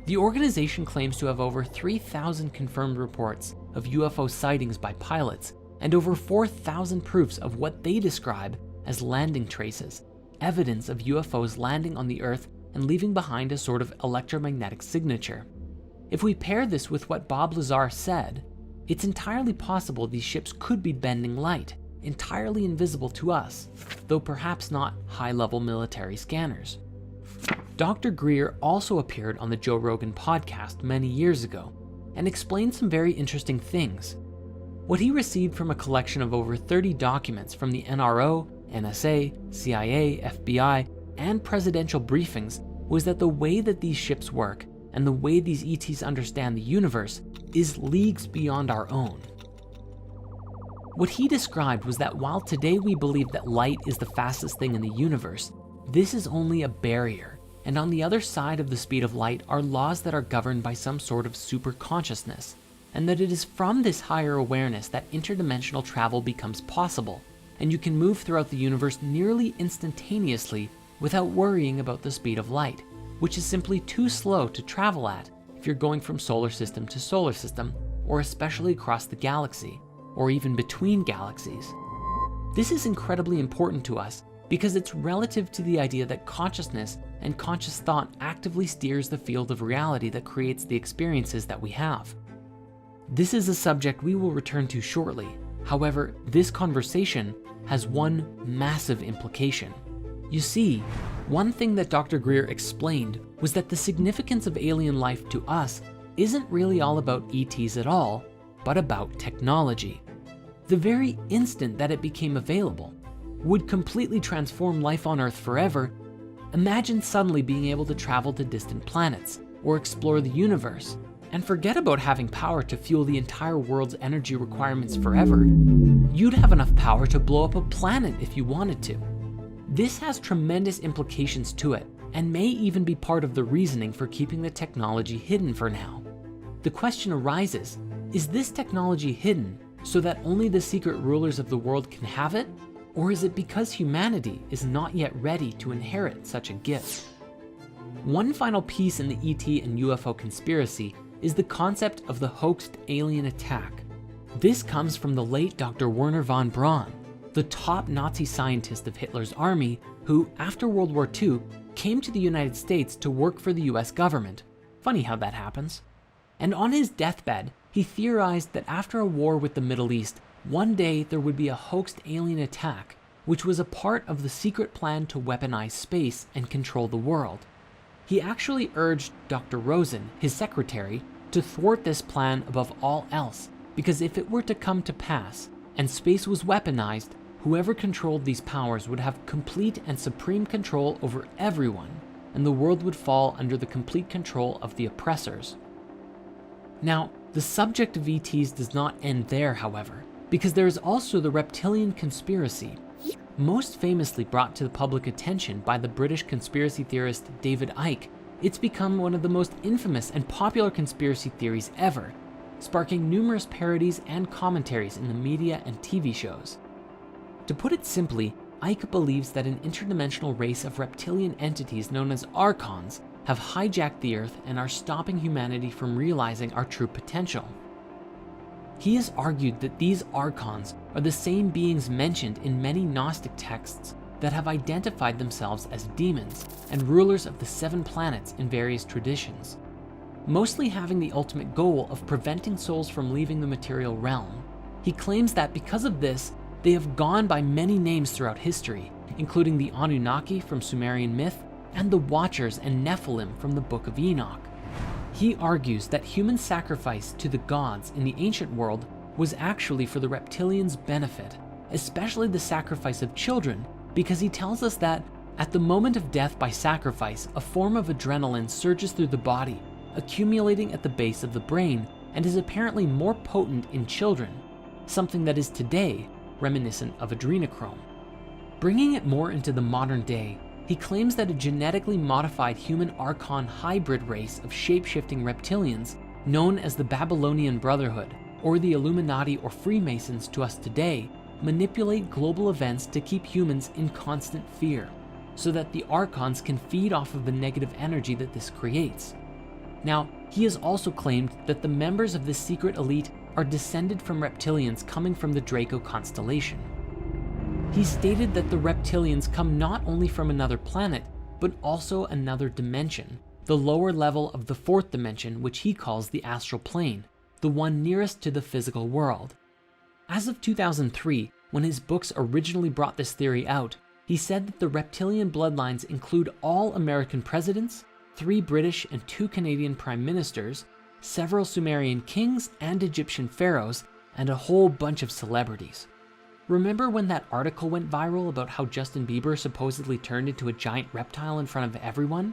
The organization claims to have over 3,000 confirmed reports of UFO sightings by pilots and over 4,000 proofs of what they describe as landing traces, evidence of UFOs landing on the Earth and leaving behind a sort of electromagnetic signature. If we pair this with what Bob Lazar said, it's entirely possible these ships could be bending light, entirely invisible to us, though perhaps not high-level military scanners. Dr. Greer also appeared on the Joe Rogan podcast many years ago and explained some very interesting things. What he received from a collection of over 30 documents from the NRO, NSA, CIA, FBI, and presidential briefings was that the way that these ships work and the way these ETs understand the universe is leagues beyond our own. What he described was that while today we believe that light is the fastest thing in the universe, this is only a barrier, and on the other side of the speed of light are laws that are governed by some sort of super consciousness, and that it is from this higher awareness that interdimensional travel becomes possible, and you can move throughout the universe nearly instantaneously without worrying about the speed of light, which is simply too slow to travel at if you're going from solar system to solar system, or especially across the galaxy, or even between galaxies. This is incredibly important to us because it's relative to the idea that consciousness and conscious thought actively steers the field of reality that creates the experiences that we have. This is a subject we will return to shortly. However, this conversation has one massive implication. You see, one thing that Dr. Greer explained was that the significance of alien life to us isn't really all about ETs at all, but about technology. The very instant that it became available would completely transform life on Earth forever. Imagine suddenly being able to travel to distant planets or explore the universe, and forget about having power to fuel the entire world's energy requirements forever. You'd have enough power to blow up a planet if you wanted to. This has tremendous implications to it, and may even be part of the reasoning for keeping the technology hidden for now. The question arises, is this technology hidden so that only the secret rulers of the world can have it? Or is it because humanity is not yet ready to inherit such a gift? One final piece in the ET and UFO conspiracy is the concept of the hoaxed alien attack. This comes from the late Dr. Wernher von Braun, the top Nazi scientist of Hitler's army, who, after World War II, came to the United States to work for the US government. Funny how that happens. And on his deathbed, he theorized that after a war with the Middle East, one day there would be a hoaxed alien attack, which was a part of the secret plan to weaponize space and control the world. He actually urged Dr. Rosen, his secretary, to thwart this plan above all else, because if it were to come to pass, and space was weaponized, whoever controlled these powers would have complete and supreme control over everyone, and the world would fall under the complete control of the oppressors. Now, the subject of ETs does not end there, however. Because there is also the reptilian conspiracy, most famously brought to the public attention by the British conspiracy theorist David Icke. It's become one of the most infamous and popular conspiracy theories ever, sparking numerous parodies and commentaries in the media and TV shows. To put it simply, Icke believes that an interdimensional race of reptilian entities known as Archons have hijacked the Earth and are stopping humanity from realizing our true potential. He has argued that these Archons are the same beings mentioned in many Gnostic texts that have identified themselves as demons and rulers of the 7 planets in various traditions, mostly having the ultimate goal of preventing souls from leaving the material realm. He claims that because of this, they have gone by many names throughout history, including the Anunnaki from Sumerian myth and the Watchers and Nephilim from the Book of Enoch. He argues that human sacrifice to the gods in the ancient world was actually for the reptilians' benefit, especially the sacrifice of children, because he tells us that at the moment of death by sacrifice, a form of adrenaline surges through the body, accumulating at the base of the brain, and is apparently more potent in children, something that is today reminiscent of adrenochrome. Bringing it more into the modern day, he claims that a genetically modified human Archon hybrid race of shape-shifting reptilians, known as the Babylonian Brotherhood, or the Illuminati or Freemasons to us today, manipulate global events to keep humans in constant fear, so that the Archons can feed off of the negative energy that this creates. Now, he has also claimed that the members of this secret elite are descended from reptilians coming from the Draco constellation. He stated that the reptilians come not only from another planet, but also another dimension, the lower level of the 4th dimension, which he calls the astral plane, the one nearest to the physical world. As of 2003, when his books originally brought this theory out, he said that the reptilian bloodlines include all American presidents, 3 British and 2 Canadian prime ministers, several Sumerian kings and Egyptian pharaohs, and a whole bunch of celebrities. Remember when that article went viral about how Justin Bieber supposedly turned into a giant reptile in front of everyone?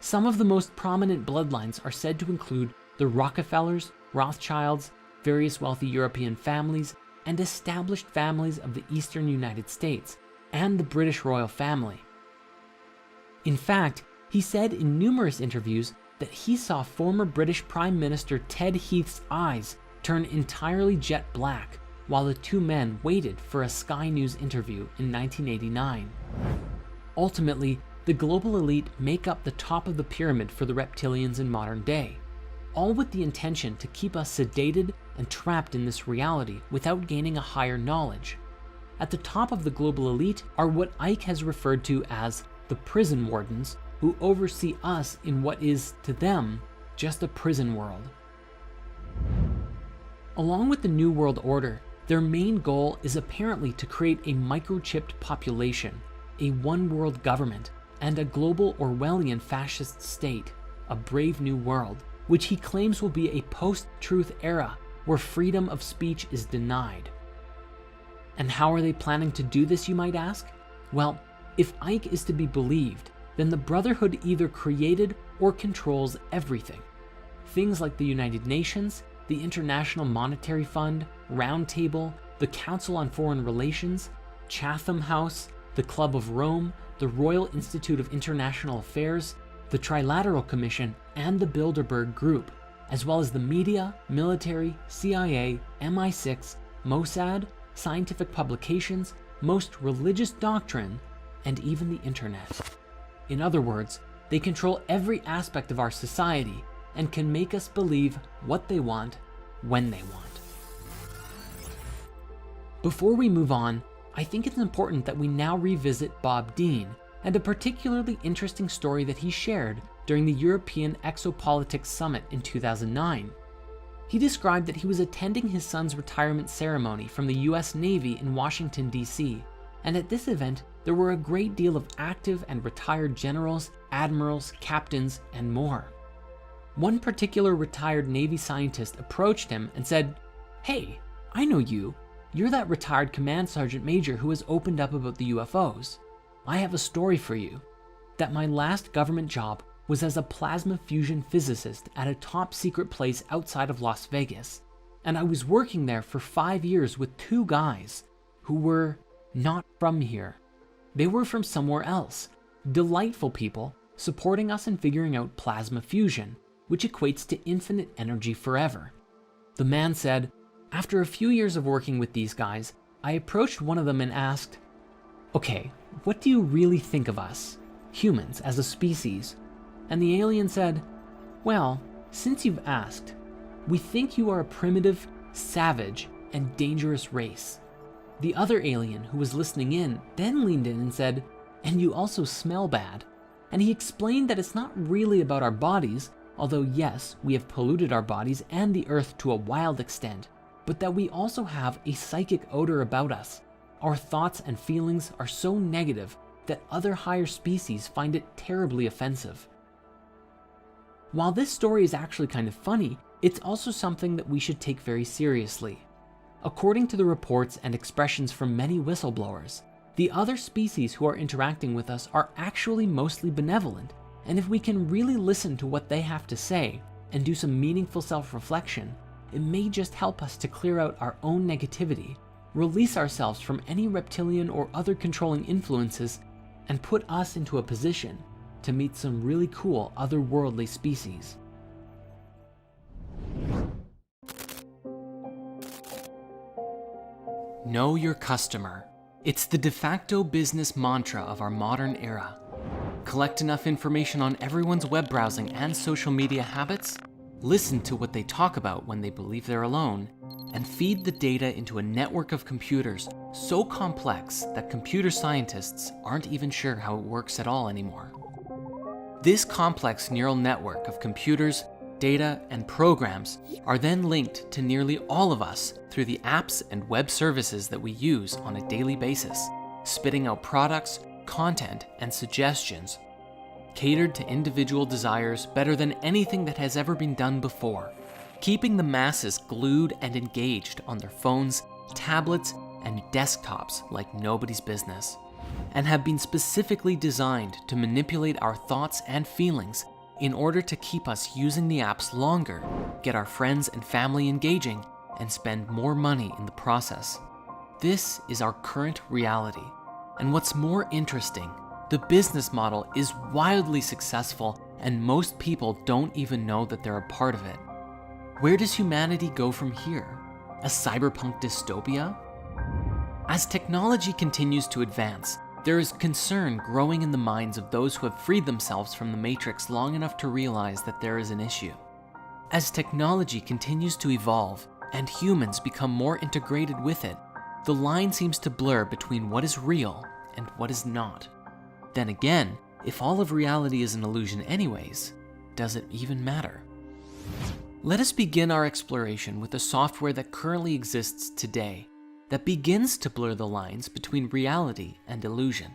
Some of the most prominent bloodlines are said to include the Rockefellers, Rothschilds, various wealthy European families, and established families of the eastern United States, and the British royal family. In fact, he said in numerous interviews that he saw former British Prime Minister Ted Heath's eyes turn entirely jet black while the 2 men waited for a Sky News interview in 1989. Ultimately, the global elite make up the top of the pyramid for the reptilians in modern day, all with the intention to keep us sedated and trapped in this reality without gaining a higher knowledge. At the top of the global elite are what Icke has referred to as the prison wardens, who oversee us in what is, to them, just a prison world. Along with the New World Order, their main goal is apparently to create a microchipped population, a one-world government, and a global Orwellian fascist state, a brave new world, which he claims will be a post-truth era where freedom of speech is denied. And how are they planning to do this, you might ask? Well, if Icke is to be believed, then the Brotherhood either created or controls everything. Things like the United Nations, the International Monetary Fund, Round Table, the Council on Foreign Relations, Chatham House, the Club of Rome, the Royal Institute of International Affairs, the Trilateral Commission, and the Bilderberg Group, as well as the media, military, CIA, MI6, Mossad, scientific publications, most religious doctrine, and even the internet. In other words, they control every aspect of our society and can make us believe what they want, when they want. Before we move on, I think it's important that we now revisit Bob Dean and a particularly interesting story that he shared during the European Exopolitics Summit in 2009. He described that he was attending his son's retirement ceremony from the US Navy in Washington, D.C., and at this event, there were a great deal of active and retired generals, admirals, captains, and more. One particular retired Navy scientist approached him and said, "Hey, I know you. You're that retired command sergeant major who has opened up about the UFOs. I have a story for you, that my last government job was as a plasma fusion physicist at a top secret place outside of Las Vegas. and I was working there for 5 years with 2 guys who were not from here. They were from somewhere else. Delightful people supporting us in figuring out plasma fusion, which equates to infinite energy forever. The man said, after a few years of working with these guys, I approached one of them and asked, okay, what do you really think of us, humans, as a species? And the alien said, well, since you've asked, we think you are a primitive, savage, and dangerous race. The other alien who was listening in then leaned in and said, and you also smell bad. And he explained that it's not really about our bodies, although yes, we have polluted our bodies and the earth to a wild extent, but that we also have a psychic odor about us. Our thoughts and feelings are so negative that other higher species find it terribly offensive. While this story is actually kind of funny, it's also something that we should take very seriously. According to the reports and expressions from many whistleblowers, the other species who are interacting with us are actually mostly benevolent, and if we can really listen to what they have to say and do some meaningful self-reflection, it may just help us to clear out our own negativity, release ourselves from any reptilian or other controlling influences, and put us into a position to meet some really cool otherworldly species. Know your customer. It's the de facto business mantra of our modern era. Collect enough information on everyone's web browsing and social media habits, listen to what they talk about when they believe they're alone, and feed the data into a network of computers so complex that computer scientists aren't even sure how it works at all anymore. This complex neural network of computers, data, and programs are then linked to nearly all of us through the apps and web services that we use on a daily basis, spitting out products, content, and suggestions catered to individual desires better than anything that has ever been done before, keeping the masses glued and engaged on their phones, tablets, and desktops like nobody's business, and have been specifically designed to manipulate our thoughts and feelings in order to keep us using the apps longer, get our friends and family engaging, and spend more money in the process. This is our current reality. And what's more interesting, the business model is wildly successful and most people don't even know that they're a part of it. Where does humanity go from here? A cyberpunk dystopia? As technology continues to advance, there is concern growing in the minds of those who have freed themselves from the Matrix long enough to realize that there is an issue. As technology continues to evolve and humans become more integrated with it, the line seems to blur between what is real and what is not. Then again, if all of reality is an illusion anyways, does it even matter? Let us begin our exploration with the software that currently exists today that begins to blur the lines between reality and illusion.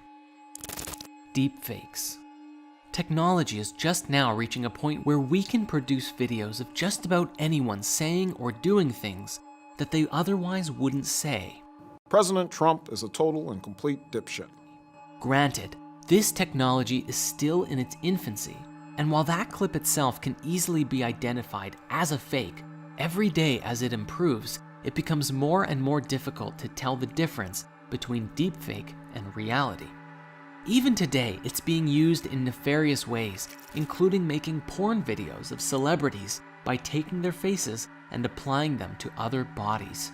Deepfakes. Technology is just now reaching a point where we can produce videos of just about anyone saying or doing things that they otherwise wouldn't say. President Trump is a total and complete dipshit. Granted, this technology is still in its infancy, and while that clip itself can easily be identified as a fake, every day as it improves, it becomes more and more difficult to tell the difference between deepfake and reality. Even today, it's being used in nefarious ways, including making porn videos of celebrities by taking their faces and applying them to other bodies.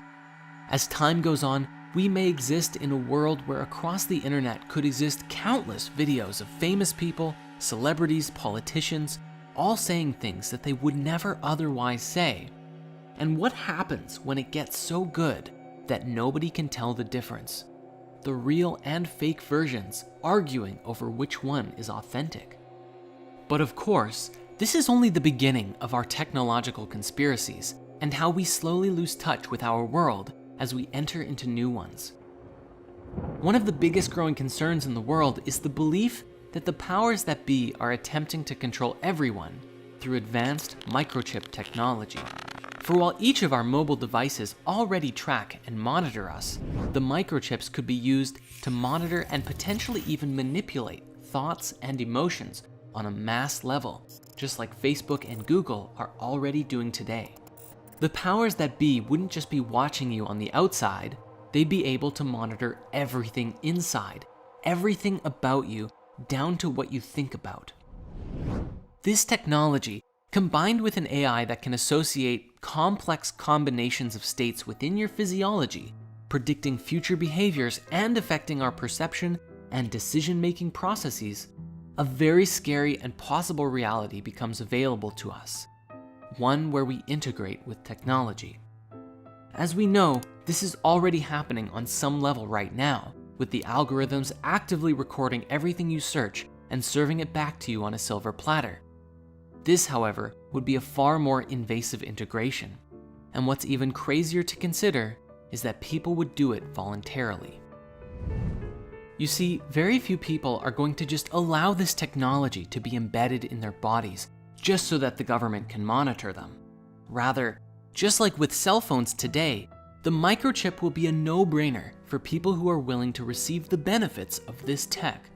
As time goes on, we may exist in a world where across the internet could exist countless videos of famous people, celebrities, politicians, all saying things that they would never otherwise say. And what happens when it gets so good that nobody can tell the difference? The real and fake versions arguing over which one is authentic. But of course, this is only the beginning of our technological conspiracies and how we slowly lose touch with our world as we enter into new ones. One of the biggest growing concerns in the world is the belief that the powers that be are attempting to control everyone through advanced microchip technology. For while each of our mobile devices already track and monitor us, the microchips could be used to monitor and potentially even manipulate thoughts and emotions on a mass level, just like Facebook and Google are already doing today. The powers that be wouldn't just be watching you on the outside, they'd be able to monitor everything inside, everything about you, down to what you think about. This technology, combined with an AI that can associate complex combinations of states within your physiology, predicting future behaviors and affecting our perception and decision-making processes, a very scary and possible reality becomes available to us, one where we integrate with technology. As we know, this is already happening on some level right now, with the algorithms actively recording everything you search and serving it back to you on a silver platter. This, however, would be a far more invasive integration, and what's even crazier to consider is that people would do it voluntarily. You see, very few people are going to just allow this technology to be embedded in their bodies just so that the government can monitor them. Rather, just like with cell phones today, the microchip will be a no-brainer for people who are willing to receive the benefits of this tech.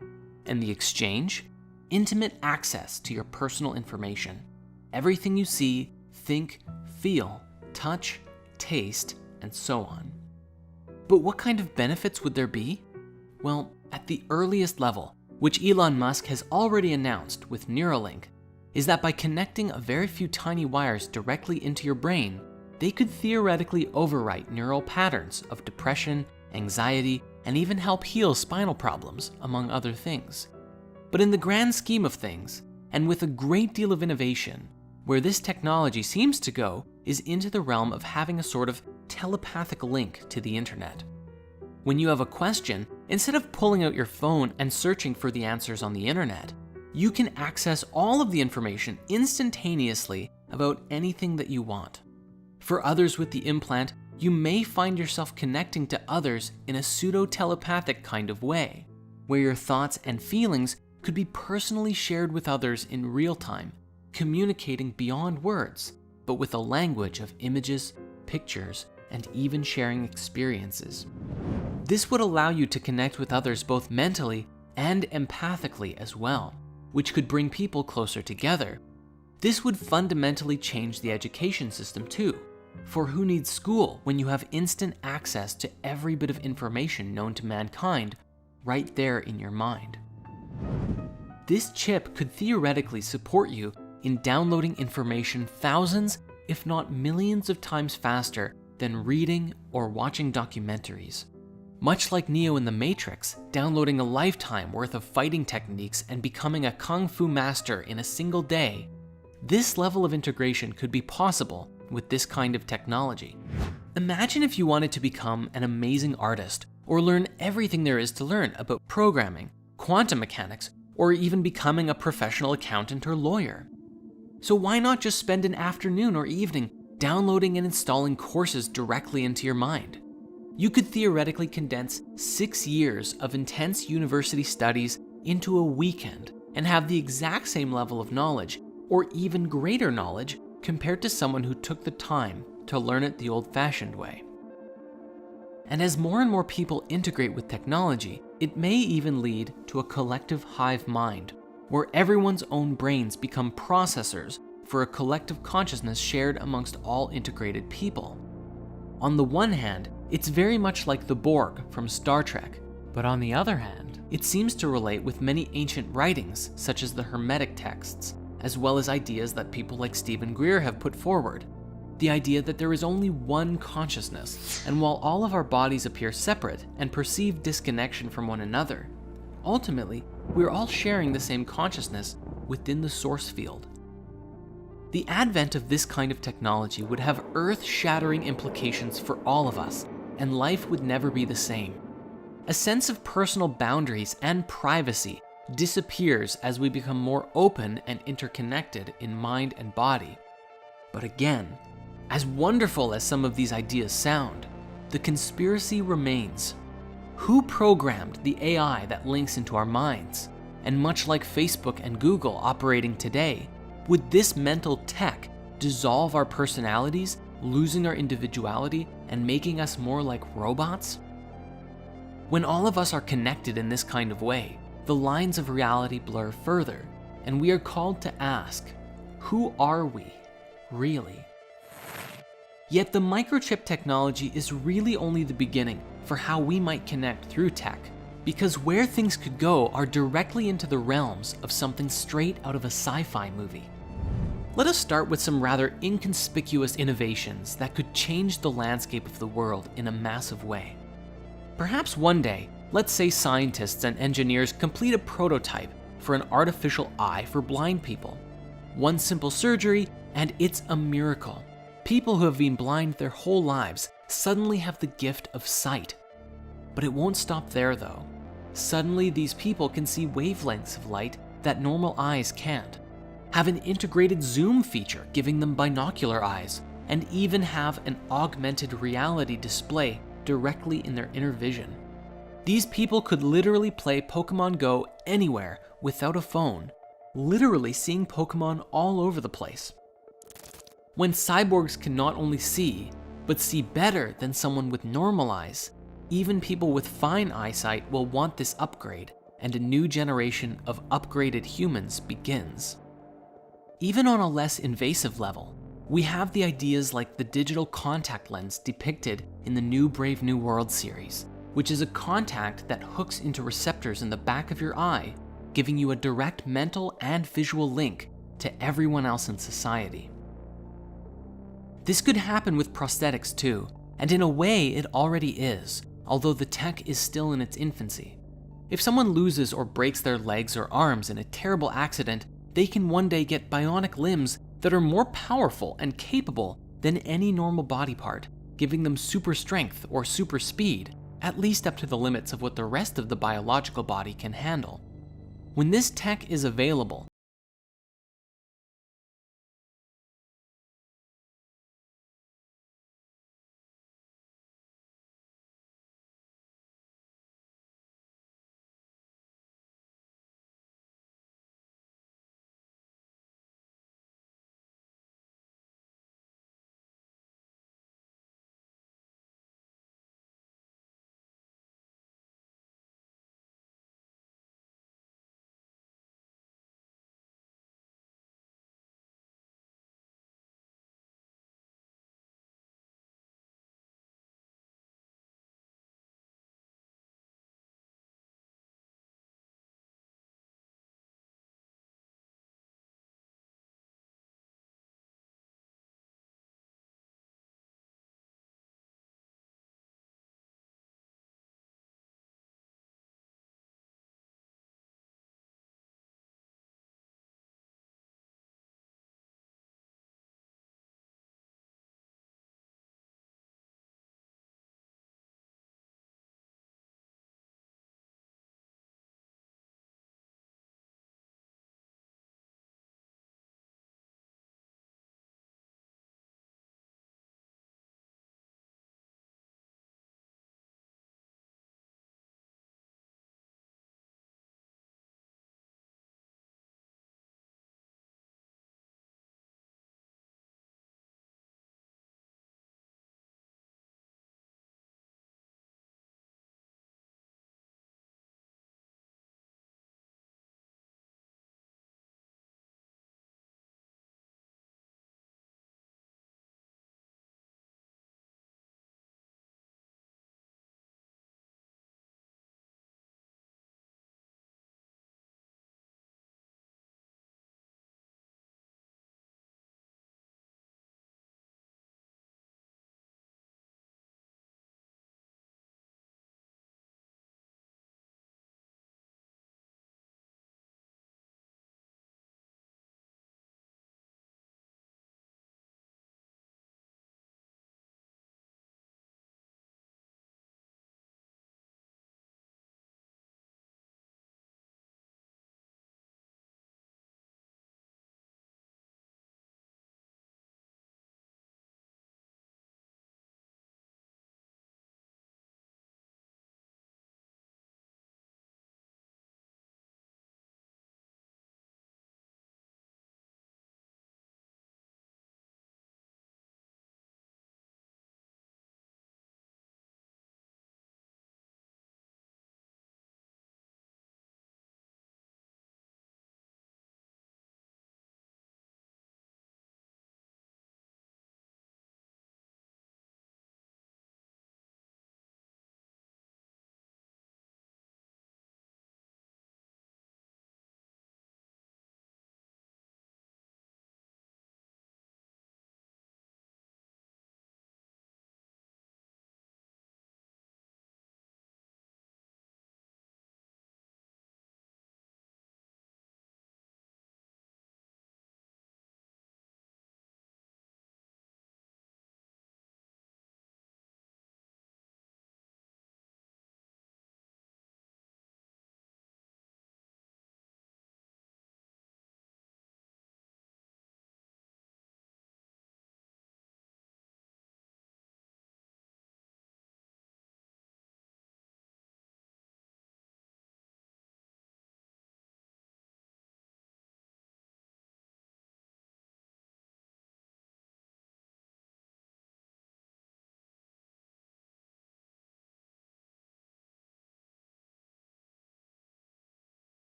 And the exchange? Intimate access to your personal information. Everything you see, think, feel, touch, taste, and so on. But what kind of benefits would there be? Well, at the earliest level, which Elon Musk has already announced with Neuralink, is that by connecting a very few tiny wires directly into your brain, they could theoretically overwrite neural patterns of depression, anxiety, and even help heal spinal problems, among other things. But in the grand scheme of things, and with a great deal of innovation, where this technology seems to go is into the realm of having a sort of telepathic link to the internet. When you have a question, instead of pulling out your phone and searching for the answers on the internet, you can access all of the information instantaneously about anything that you want. For others with the implant, you may find yourself connecting to others in a pseudo-telepathic kind of way, where your thoughts and feelings could be personally shared with others in real time, communicating beyond words, but with a language of images, pictures, and even sharing experiences. This would allow you to connect with others both mentally and empathically as well, which could bring people closer together. This would fundamentally change the education system too, for who needs school when you have instant access to every bit of information known to mankind right there in your mind? This chip could theoretically support you in downloading information thousands, if not millions of times faster than reading or watching documentaries. Much like Neo in The Matrix, downloading a lifetime worth of fighting techniques and becoming a kung fu master in a single day, this level of integration could be possible with this kind of technology. Imagine if you wanted to become an amazing artist or learn everything there is to learn about programming, quantum mechanics, or even becoming a professional accountant or lawyer. So why not just spend an afternoon or evening downloading and installing courses directly into your mind? You could theoretically condense 6 years of intense university studies into a weekend and have the exact same level of knowledge, or even greater knowledge, compared to someone who took the time to learn it the old-fashioned way. And as more and more people integrate with technology, it may even lead to a collective hive mind, where everyone's own brains become processors for a collective consciousness shared amongst all integrated people. On the one hand, it's very much like the Borg from Star Trek, but on the other hand, it seems to relate with many ancient writings, such as the Hermetic texts, as well as ideas that people like Stephen Greer have put forward. The idea that there is only one consciousness, and while all of our bodies appear separate and perceive disconnection from one another, ultimately, we're all sharing the same consciousness within the source field. The advent of this kind of technology would have earth-shattering implications for all of us, and life would never be the same. A sense of personal boundaries and privacy disappears as we become more open and interconnected in mind and body. But again, as wonderful as some of these ideas sound, the conspiracy remains. Who programmed the AI that links into our minds? And much like Facebook and Google operating today, would this mental tech dissolve our personalities, losing our individuality and making us more like robots? When all of us are connected in this kind of way, the lines of reality blur further, and we are called to ask, who are we, really? Yet the microchip technology is really only the beginning for how we might connect through tech, because where things could go are directly into the realms of something straight out of a sci-fi movie. Let us start with some rather inconspicuous innovations that could change the landscape of the world in a massive way. Perhaps one day, let's say scientists and engineers complete a prototype for an artificial eye for blind people. One simple surgery, and it's a miracle. People who have been blind their whole lives suddenly have the gift of sight. But it won't stop there though. Suddenly these people can see wavelengths of light that normal eyes can't, have an integrated zoom feature giving them binocular eyes, and even have an augmented reality display directly in their inner vision. These people could literally play Pokemon Go anywhere without a phone, literally seeing Pokemon all over the place. When cyborgs can not only see, but see better than someone with normal eyes, even people with fine eyesight will want this upgrade, and a new generation of upgraded humans begins. Even on a less invasive level, we have the ideas like the digital contact lens depicted in the new Brave New World series, which is a contact that hooks into receptors in the back of your eye, giving you a direct mental and visual link to everyone else in society. This could happen with prosthetics too, and in a way it already is, although the tech is still in its infancy. If someone loses or breaks their legs or arms in a terrible accident, they can one day get bionic limbs that are more powerful and capable than any normal body part, giving them super strength or super speed, at least up to the limits of what the rest of the biological body can handle. When this tech is available,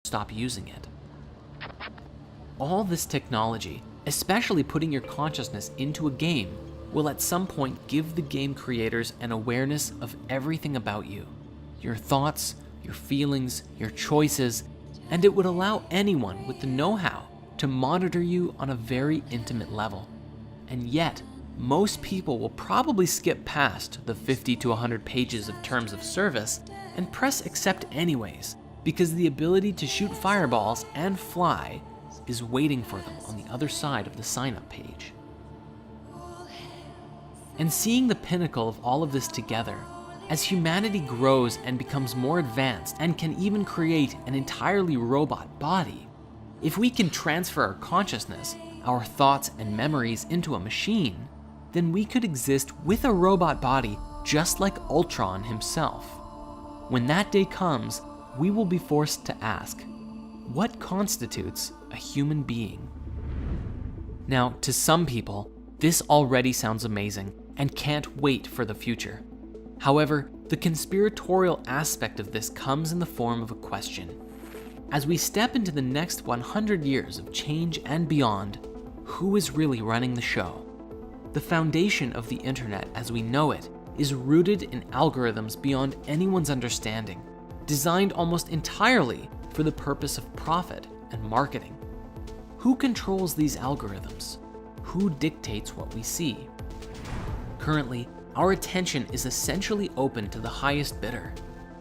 stop using it. All this technology, especially putting your consciousness into a game, will at some point give the game creators an awareness of everything about you, your thoughts, your feelings, your choices, and it would allow anyone with the know-how to monitor you on a very intimate level. And yet, most people will probably skip past the 50 to 100 pages of terms of service and press accept anyways, because the ability to shoot fireballs and fly is waiting for them on the other side of the sign-up page. And seeing the pinnacle of all of this together, as humanity grows and becomes more advanced and can even create an entirely robot body, if we can transfer our consciousness, our thoughts and memories into a machine, then we could exist with a robot body just like Ultron himself. When that day comes, we will be forced to ask, what constitutes a human being? Now, to some people, this already sounds amazing and can't wait for the future. However, the conspiratorial aspect of this comes in the form of a question. As we step into the next 100 years of change and beyond, who is really running the show? The foundation of the internet as we know it is rooted in algorithms beyond anyone's understanding, designed almost entirely for the purpose of profit and marketing. Who controls these algorithms? Who dictates what we see? Currently, our attention is essentially open to the highest bidder.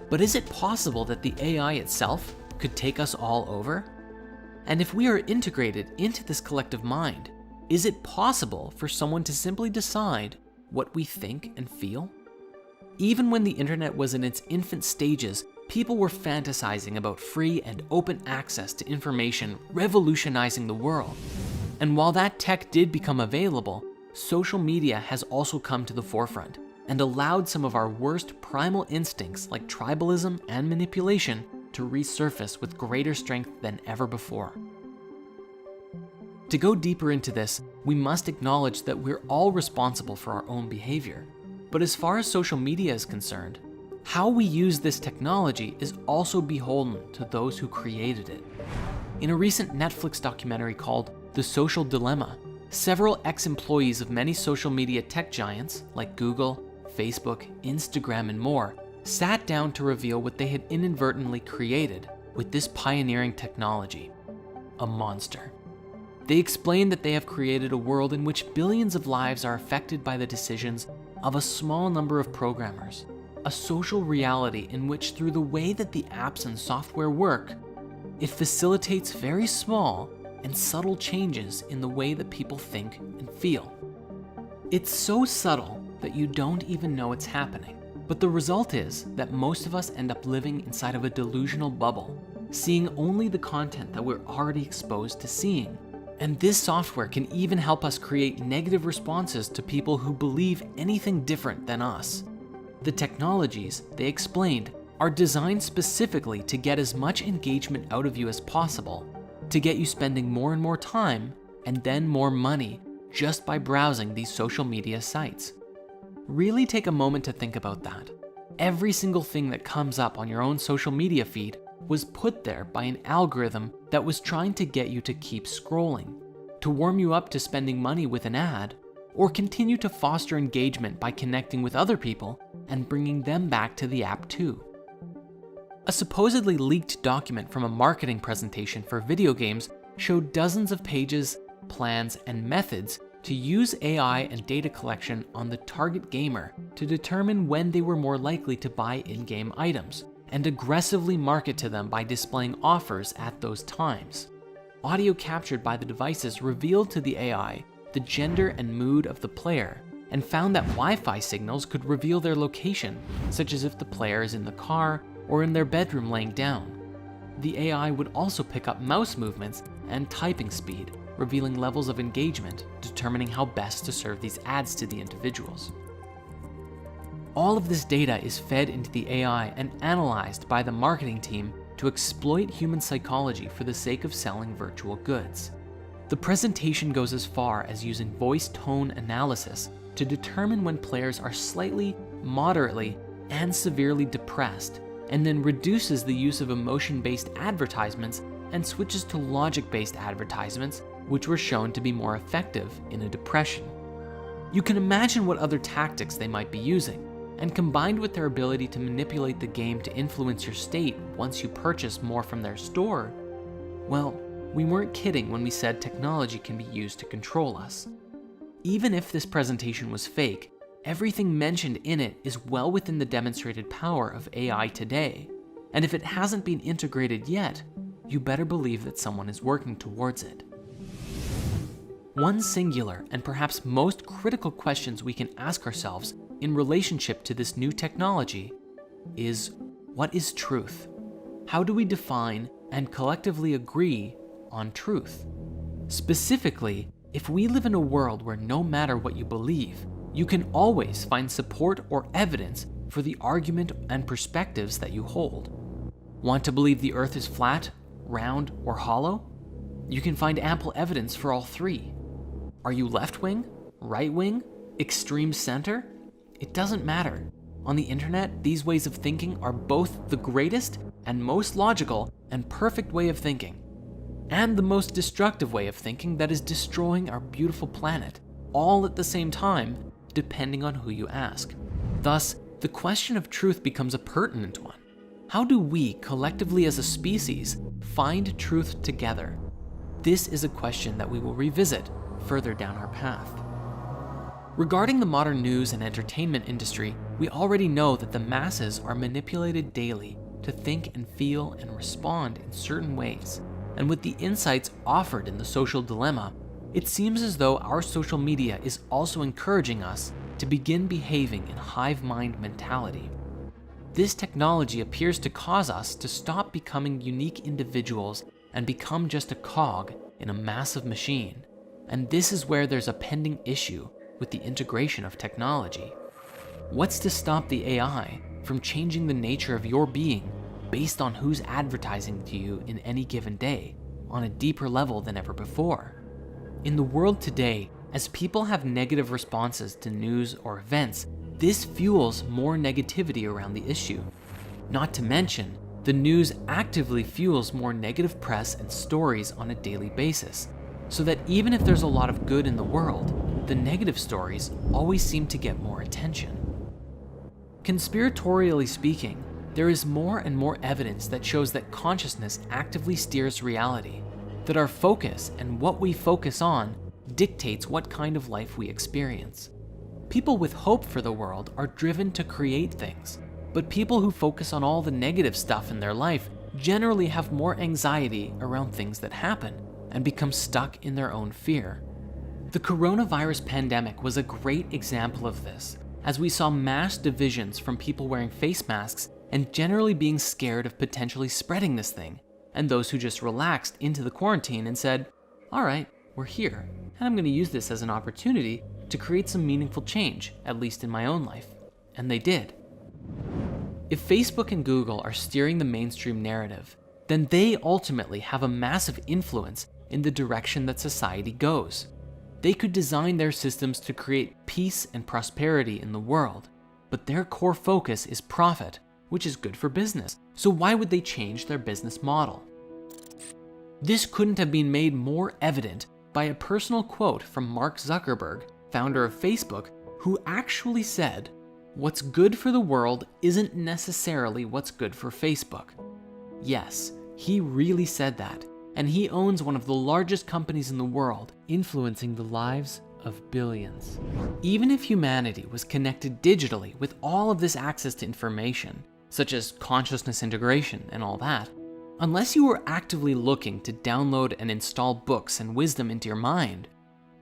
But is it possible that the AI itself could take us all over? And if we are integrated into this collective mind, is it possible for someone to simply decide what we think and feel? Even when the internet was in its infant stages, people were fantasizing about free and open access to information revolutionizing the world. And while that tech did become available, social media has also come to the forefront and allowed some of our worst primal instincts like tribalism and manipulation to resurface with greater strength than ever before. To go deeper into this, we must acknowledge that we're all responsible for our own behavior. But as far as social media is concerned, how we use this technology is also beholden to those who created it. In a recent Netflix documentary called The Social Dilemma, several ex-employees of many social media tech giants like Google, Facebook, Instagram, and more sat down to reveal what they had inadvertently created with this pioneering technology: a monster. They explained that they have created a world in which billions of lives are affected by the decisions of a small number of programmers, a social reality in which, through the way that the apps and software work, it facilitates very small and subtle changes in the way that people think and feel. It's so subtle that you don't even know it's happening, but the result is that most of us end up living inside of a delusional bubble, seeing only the content that we're already exposed to seeing. And this software can even help us create negative responses to people who believe anything different than us. The technologies, they explained, are designed specifically to get as much engagement out of you as possible, to get you spending more and more time and then more money just by browsing these social media sites. Really take a moment to think about that. Every single thing that comes up on your own social media feed was put there by an algorithm that was trying to get you to keep scrolling, to warm you up to spending money with an ad, or continue to foster engagement by connecting with other people and bringing them back to the app too. A supposedly leaked document from a marketing presentation for video games showed dozens of pages, plans, and methods to use AI and data collection on the target gamer to determine when they were more likely to buy in-game items, and aggressively market to them by displaying offers at those times. Audio captured by the devices revealed to the AI the gender and mood of the player, and found that Wi-Fi signals could reveal their location, such as if the player is in the car or in their bedroom laying down. The AI would also pick up mouse movements and typing speed, revealing levels of engagement, determining how best to serve these ads to the individuals. All of this data is fed into the AI and analyzed by the marketing team to exploit human psychology for the sake of selling virtual goods. The presentation goes as far as using voice tone analysis to determine when players are slightly, moderately, and severely depressed, and then reduces the use of emotion-based advertisements and switches to logic-based advertisements, which were shown to be more effective in a depression. You can imagine what other tactics they might be using, and combined with their ability to manipulate the game to influence your state once you purchase more from their store, well, we weren't kidding when we said technology can be used to control us. Even if this presentation was fake, everything mentioned in it is well within the demonstrated power of AI today, and if it hasn't been integrated yet, you better believe that someone is working towards it. One singular and perhaps most critical questions we can ask ourselves in relationship to this new technology is, what is truth? How do we define and collectively agree on truth? Specifically, if we live in a world where no matter what you believe, you can always find support or evidence for the argument and perspectives that you hold. Want to believe the earth is flat, round, or hollow? You can find ample evidence for all three. Are you left-wing, right-wing, extreme center? It doesn't matter. On the internet, these ways of thinking are both the greatest and most logical and perfect way of thinking, and the most destructive way of thinking that is destroying our beautiful planet, all at the same time, depending on who you ask. Thus, the question of truth becomes a pertinent one. How do we, collectively as a species, find truth together? This is a question that we will revisit further down our path. Regarding the modern news and entertainment industry, we already know that the masses are manipulated daily to think and feel and respond in certain ways. And with the insights offered in The Social Dilemma, it seems as though our social media is also encouraging us to begin behaving in hive mind mentality. This technology appears to cause us to stop becoming unique individuals and become just a cog in a massive machine. And this is where there's a pending issue with the integration of technology. What's to stop the AI from changing the nature of your being based on who's advertising to you in any given day on a deeper level than ever before? In the world today, as people have negative responses to news or events, this fuels more negativity around the issue. Not to mention, the news actively fuels more negative press and stories on a daily basis, so that even if there's a lot of good in the world, the negative stories always seem to get more attention. Conspiratorially speaking, there is more and more evidence that shows that consciousness actively steers reality, that our focus and what we focus on dictates what kind of life we experience. People with hope for the world are driven to create things, but people who focus on all the negative stuff in their life generally have more anxiety around things that happen and become stuck in their own fear. The coronavirus pandemic was a great example of this, as we saw mass divisions from people wearing face masks and generally being scared of potentially spreading this thing, and those who just relaxed into the quarantine and said, all right, we're here, and I'm going to use this as an opportunity to create some meaningful change, at least in my own life. And they did. If Facebook and Google are steering the mainstream narrative, then they ultimately have a massive influence in the direction that society goes. They could design their systems to create peace and prosperity in the world, but their core focus is profit, which is good for business. So why would they change their business model? This couldn't have been made more evident by a personal quote from Mark Zuckerberg, founder of Facebook, who actually said, "What's good for the world isn't necessarily what's good for Facebook." Yes, he really said that, and he owns one of the largest companies in the world, influencing the lives of billions. Even if humanity was connected digitally with all of this access to information, such as consciousness integration and all that, unless you were actively looking to download and install books and wisdom into your mind,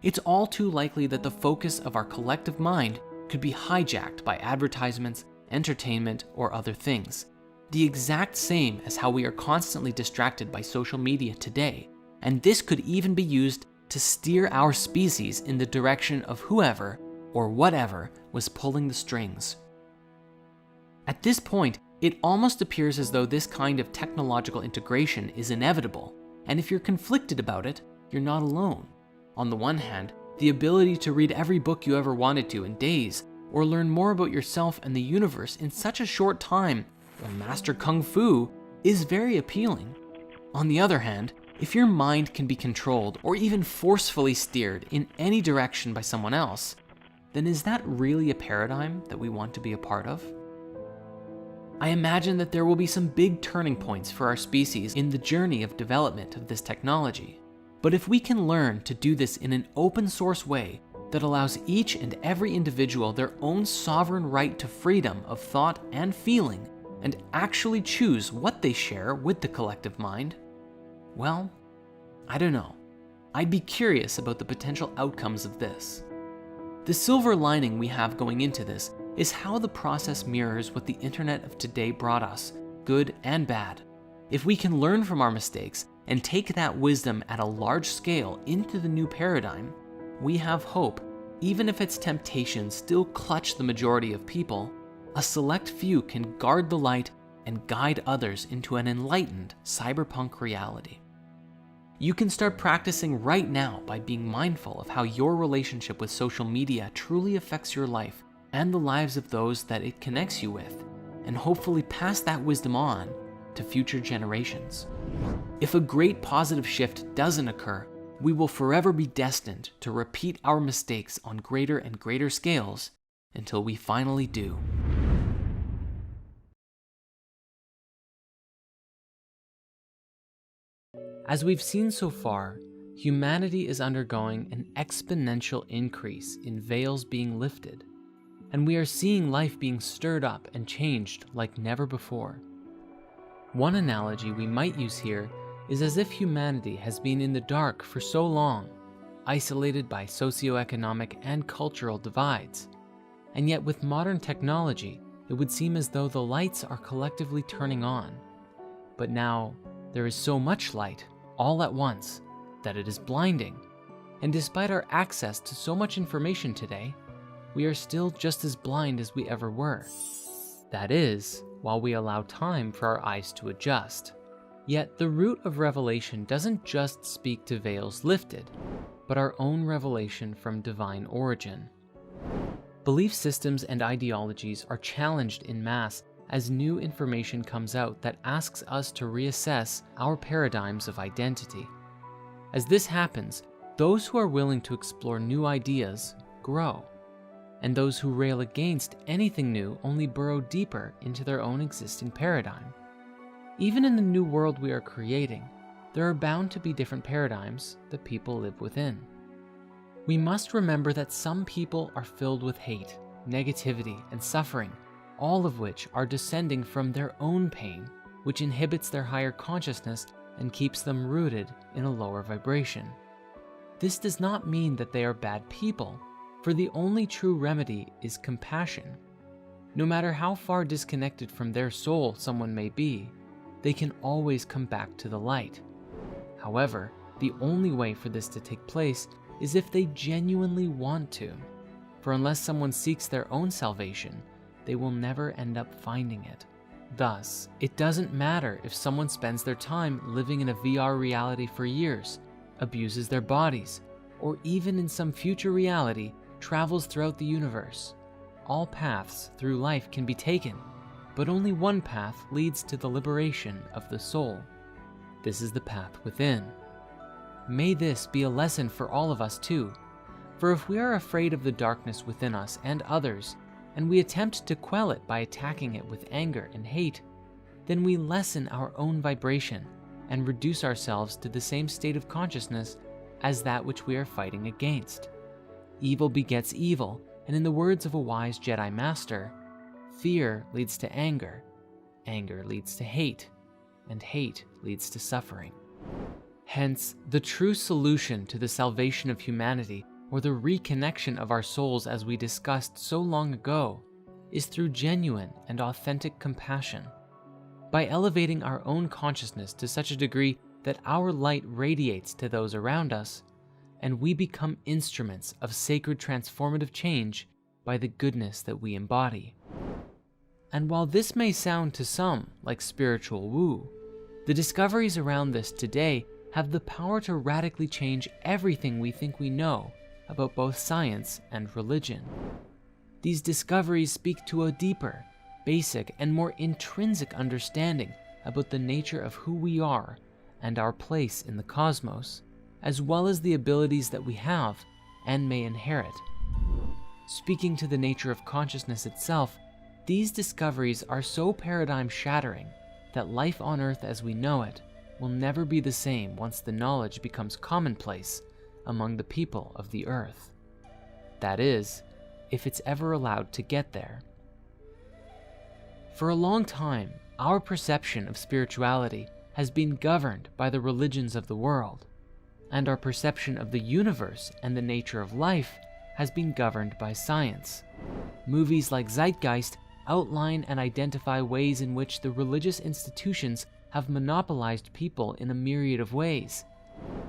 it's all too likely that the focus of our collective mind could be hijacked by advertisements, entertainment, or other things. The exact same as how we are constantly distracted by social media today, and this could even be used to steer our species in the direction of whoever or whatever was pulling the strings. At this point, it almost appears as though this kind of technological integration is inevitable, and if you're conflicted about it, you're not alone. On the one hand, the ability to read every book you ever wanted to in days, or learn more about yourself and the universe in such a short time, or master kung fu is very appealing. On the other hand, if your mind can be controlled or even forcefully steered in any direction by someone else, then is that really a paradigm that we want to be a part of? I imagine that there will be some big turning points for our species in the journey of development of this technology. But if we can learn to do this in an open source way that allows each and every individual their own sovereign right to freedom of thought and feeling, and actually choose what they share with the collective mind, well, I don't know. I'd be curious about the potential outcomes of this. The silver lining we have going into this is how the process mirrors what the internet of today brought us, good and bad. If we can learn from our mistakes and take that wisdom at a large scale into the new paradigm, we have hope. Even if its temptations still clutch the majority of people, a select few can guard the light and guide others into an enlightened cyberpunk reality. You can start practicing right now by being mindful of how your relationship with social media truly affects your life and the lives of those that it connects you with, and hopefully pass that wisdom on to future generations. If a great positive shift doesn't occur, we will forever be destined to repeat our mistakes on greater and greater scales until we finally do. As we've seen so far, humanity is undergoing an exponential increase in veils being lifted, and we are seeing life being stirred up and changed like never before. One analogy we might use here is as if humanity has been in the dark for so long, isolated by socioeconomic and cultural divides, and yet with modern technology, it would seem as though the lights are collectively turning on. But now, there is so much light, all at once, that it is blinding, and despite our access to so much information today, we are still just as blind as we ever were. That is, while we allow time for our eyes to adjust. Yet the root of revelation doesn't just speak to veils lifted, but our own revelation from divine origin. Belief systems and ideologies are challenged in mass as new information comes out that asks us to reassess our paradigms of identity. As this happens, those who are willing to explore new ideas grow, and those who rail against anything new only burrow deeper into their own existing paradigm. Even in the new world we are creating, there are bound to be different paradigms that people live within. We must remember that some people are filled with hate, negativity, and suffering, all of which are descending from their own pain, which inhibits their higher consciousness and keeps them rooted in a lower vibration. This does not mean that they are bad people, for the only true remedy is compassion. No matter how far disconnected from their soul someone may be, they can always come back to the light. However, the only way for this to take place is if they genuinely want to, for unless someone seeks their own salvation, they will never end up finding it. Thus, it doesn't matter if someone spends their time living in a VR reality for years, abuses their bodies, or even in some future reality travels throughout the universe. All paths through life can be taken, but only one path leads to the liberation of the soul. This is the path within. May this be a lesson for all of us too, for if we are afraid of the darkness within us and others, and we attempt to quell it by attacking it with anger and hate, then we lessen our own vibration and reduce ourselves to the same state of consciousness as that which we are fighting against. Evil begets evil, and in the words of a wise Jedi Master, fear leads to anger, anger leads to hate, and hate leads to suffering. Hence, the true solution to the salvation of humanity, or the reconnection of our souls as we discussed so long ago, is through genuine and authentic compassion. By elevating our own consciousness to such a degree that our light radiates to those around us, and we become instruments of sacred transformative change by the goodness that we embody. And while this may sound to some like spiritual woo, the discoveries around this today have the power to radically change everything we think we know about both science and religion. These discoveries speak to a deeper, basic and more intrinsic understanding about the nature of who we are and our place in the cosmos, as well as the abilities that we have and may inherit. Speaking to the nature of consciousness itself, these discoveries are so paradigm-shattering that life on Earth as we know it will never be the same once the knowledge becomes commonplace among the people of the Earth. That is, if it's ever allowed to get there. For a long time, our perception of spirituality has been governed by the religions of the world, and our perception of the universe and the nature of life has been governed by science. Movies like Zeitgeist outline and identify ways in which the religious institutions have monopolized people in a myriad of ways,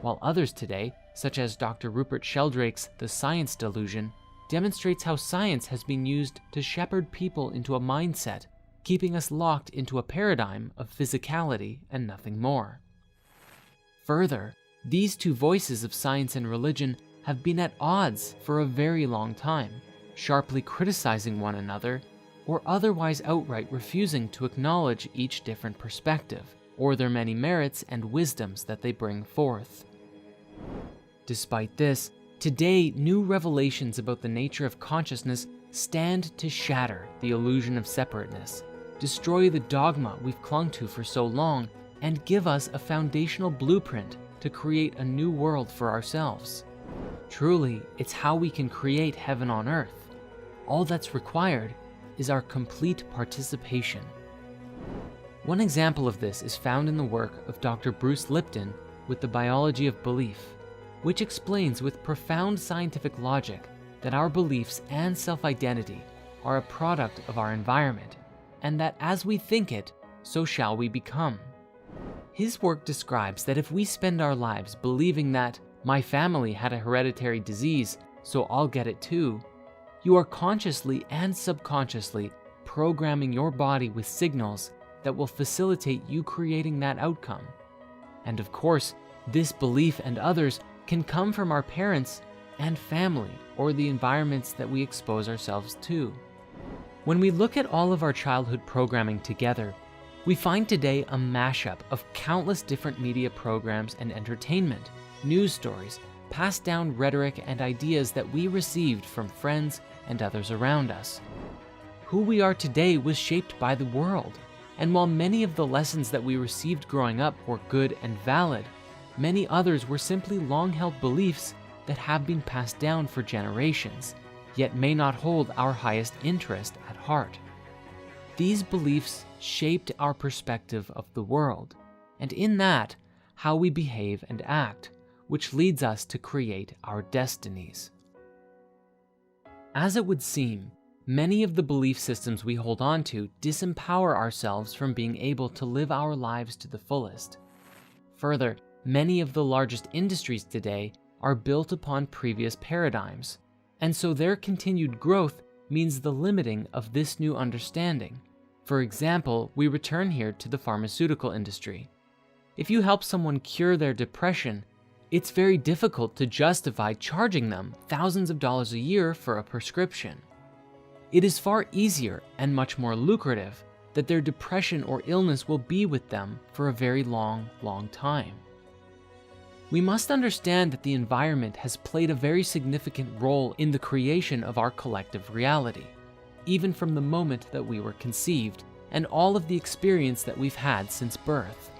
while others today, such as Dr. Rupert Sheldrake's The Science Delusion, demonstrates how science has been used to shepherd people into a mindset, keeping us locked into a paradigm of physicality and nothing more. Further, these two voices of science and religion have been at odds for a very long time, sharply criticizing one another, or otherwise outright refusing to acknowledge each different perspective, or their many merits and wisdoms that they bring forth. Despite this, today new revelations about the nature of consciousness stand to shatter the illusion of separateness, destroy the dogma we've clung to for so long, and give us a foundational blueprint to create a new world for ourselves. Truly, it's how we can create heaven on earth. All that's required is our complete participation. One example of this is found in the work of Dr. Bruce Lipton with The Biology of Belief, which explains with profound scientific logic that our beliefs and self-identity are a product of our environment, and that as we think it, so shall we become. His work describes that if we spend our lives believing that my family had a hereditary disease, so I'll get it too, you are consciously and subconsciously programming your body with signals that will facilitate you creating that outcome. And of course, this belief and others can come from our parents and family or the environments that we expose ourselves to. When we look at all of our childhood programming together, we find today a mashup of countless different media programs and entertainment, news stories, passed down rhetoric and ideas that we received from friends and others around us. Who we are today was shaped by the world, and while many of the lessons that we received growing up were good and valid, many others were simply long-held beliefs that have been passed down for generations, yet may not hold our highest interest at heart. These beliefs shaped our perspective of the world, and in that, how we behave and act, which leads us to create our destinies. As it would seem, many of the belief systems we hold on to disempower ourselves from being able to live our lives to the fullest. Further, many of the largest industries today are built upon previous paradigms, and so their continued growth means the limiting of this new understanding. For example, we return here to the pharmaceutical industry. If you help someone cure their depression, it's very difficult to justify charging them thousands of dollars a year for a prescription. It is far easier and much more lucrative that their depression or illness will be with them for a very long time. We must understand that the environment has played a very significant role in the creation of our collective reality, even from the moment that we were conceived and all of the experience that we've had since birth.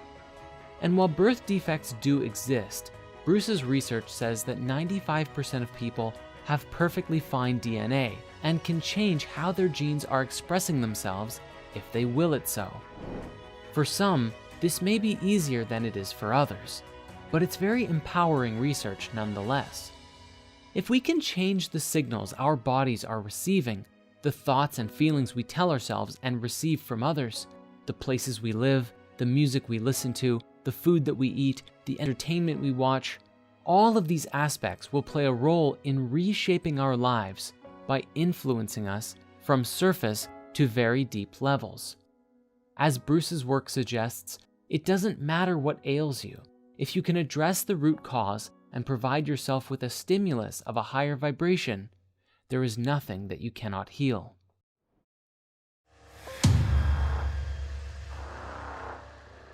And while birth defects do exist, Bruce's research says that 95% of people have perfectly fine DNA and can change how their genes are expressing themselves if they will it so. For some, this may be easier than it is for others, but it's very empowering research nonetheless. If we can change the signals our bodies are receiving, the thoughts and feelings we tell ourselves and receive from others, the places we live, the music we listen to, the food that we eat, the entertainment we watch, all of these aspects will play a role in reshaping our lives by influencing us from surface to very deep levels. As Bruce's work suggests, it doesn't matter what ails you. If you can address the root cause and provide yourself with a stimulus of a higher vibration, there is nothing that you cannot heal.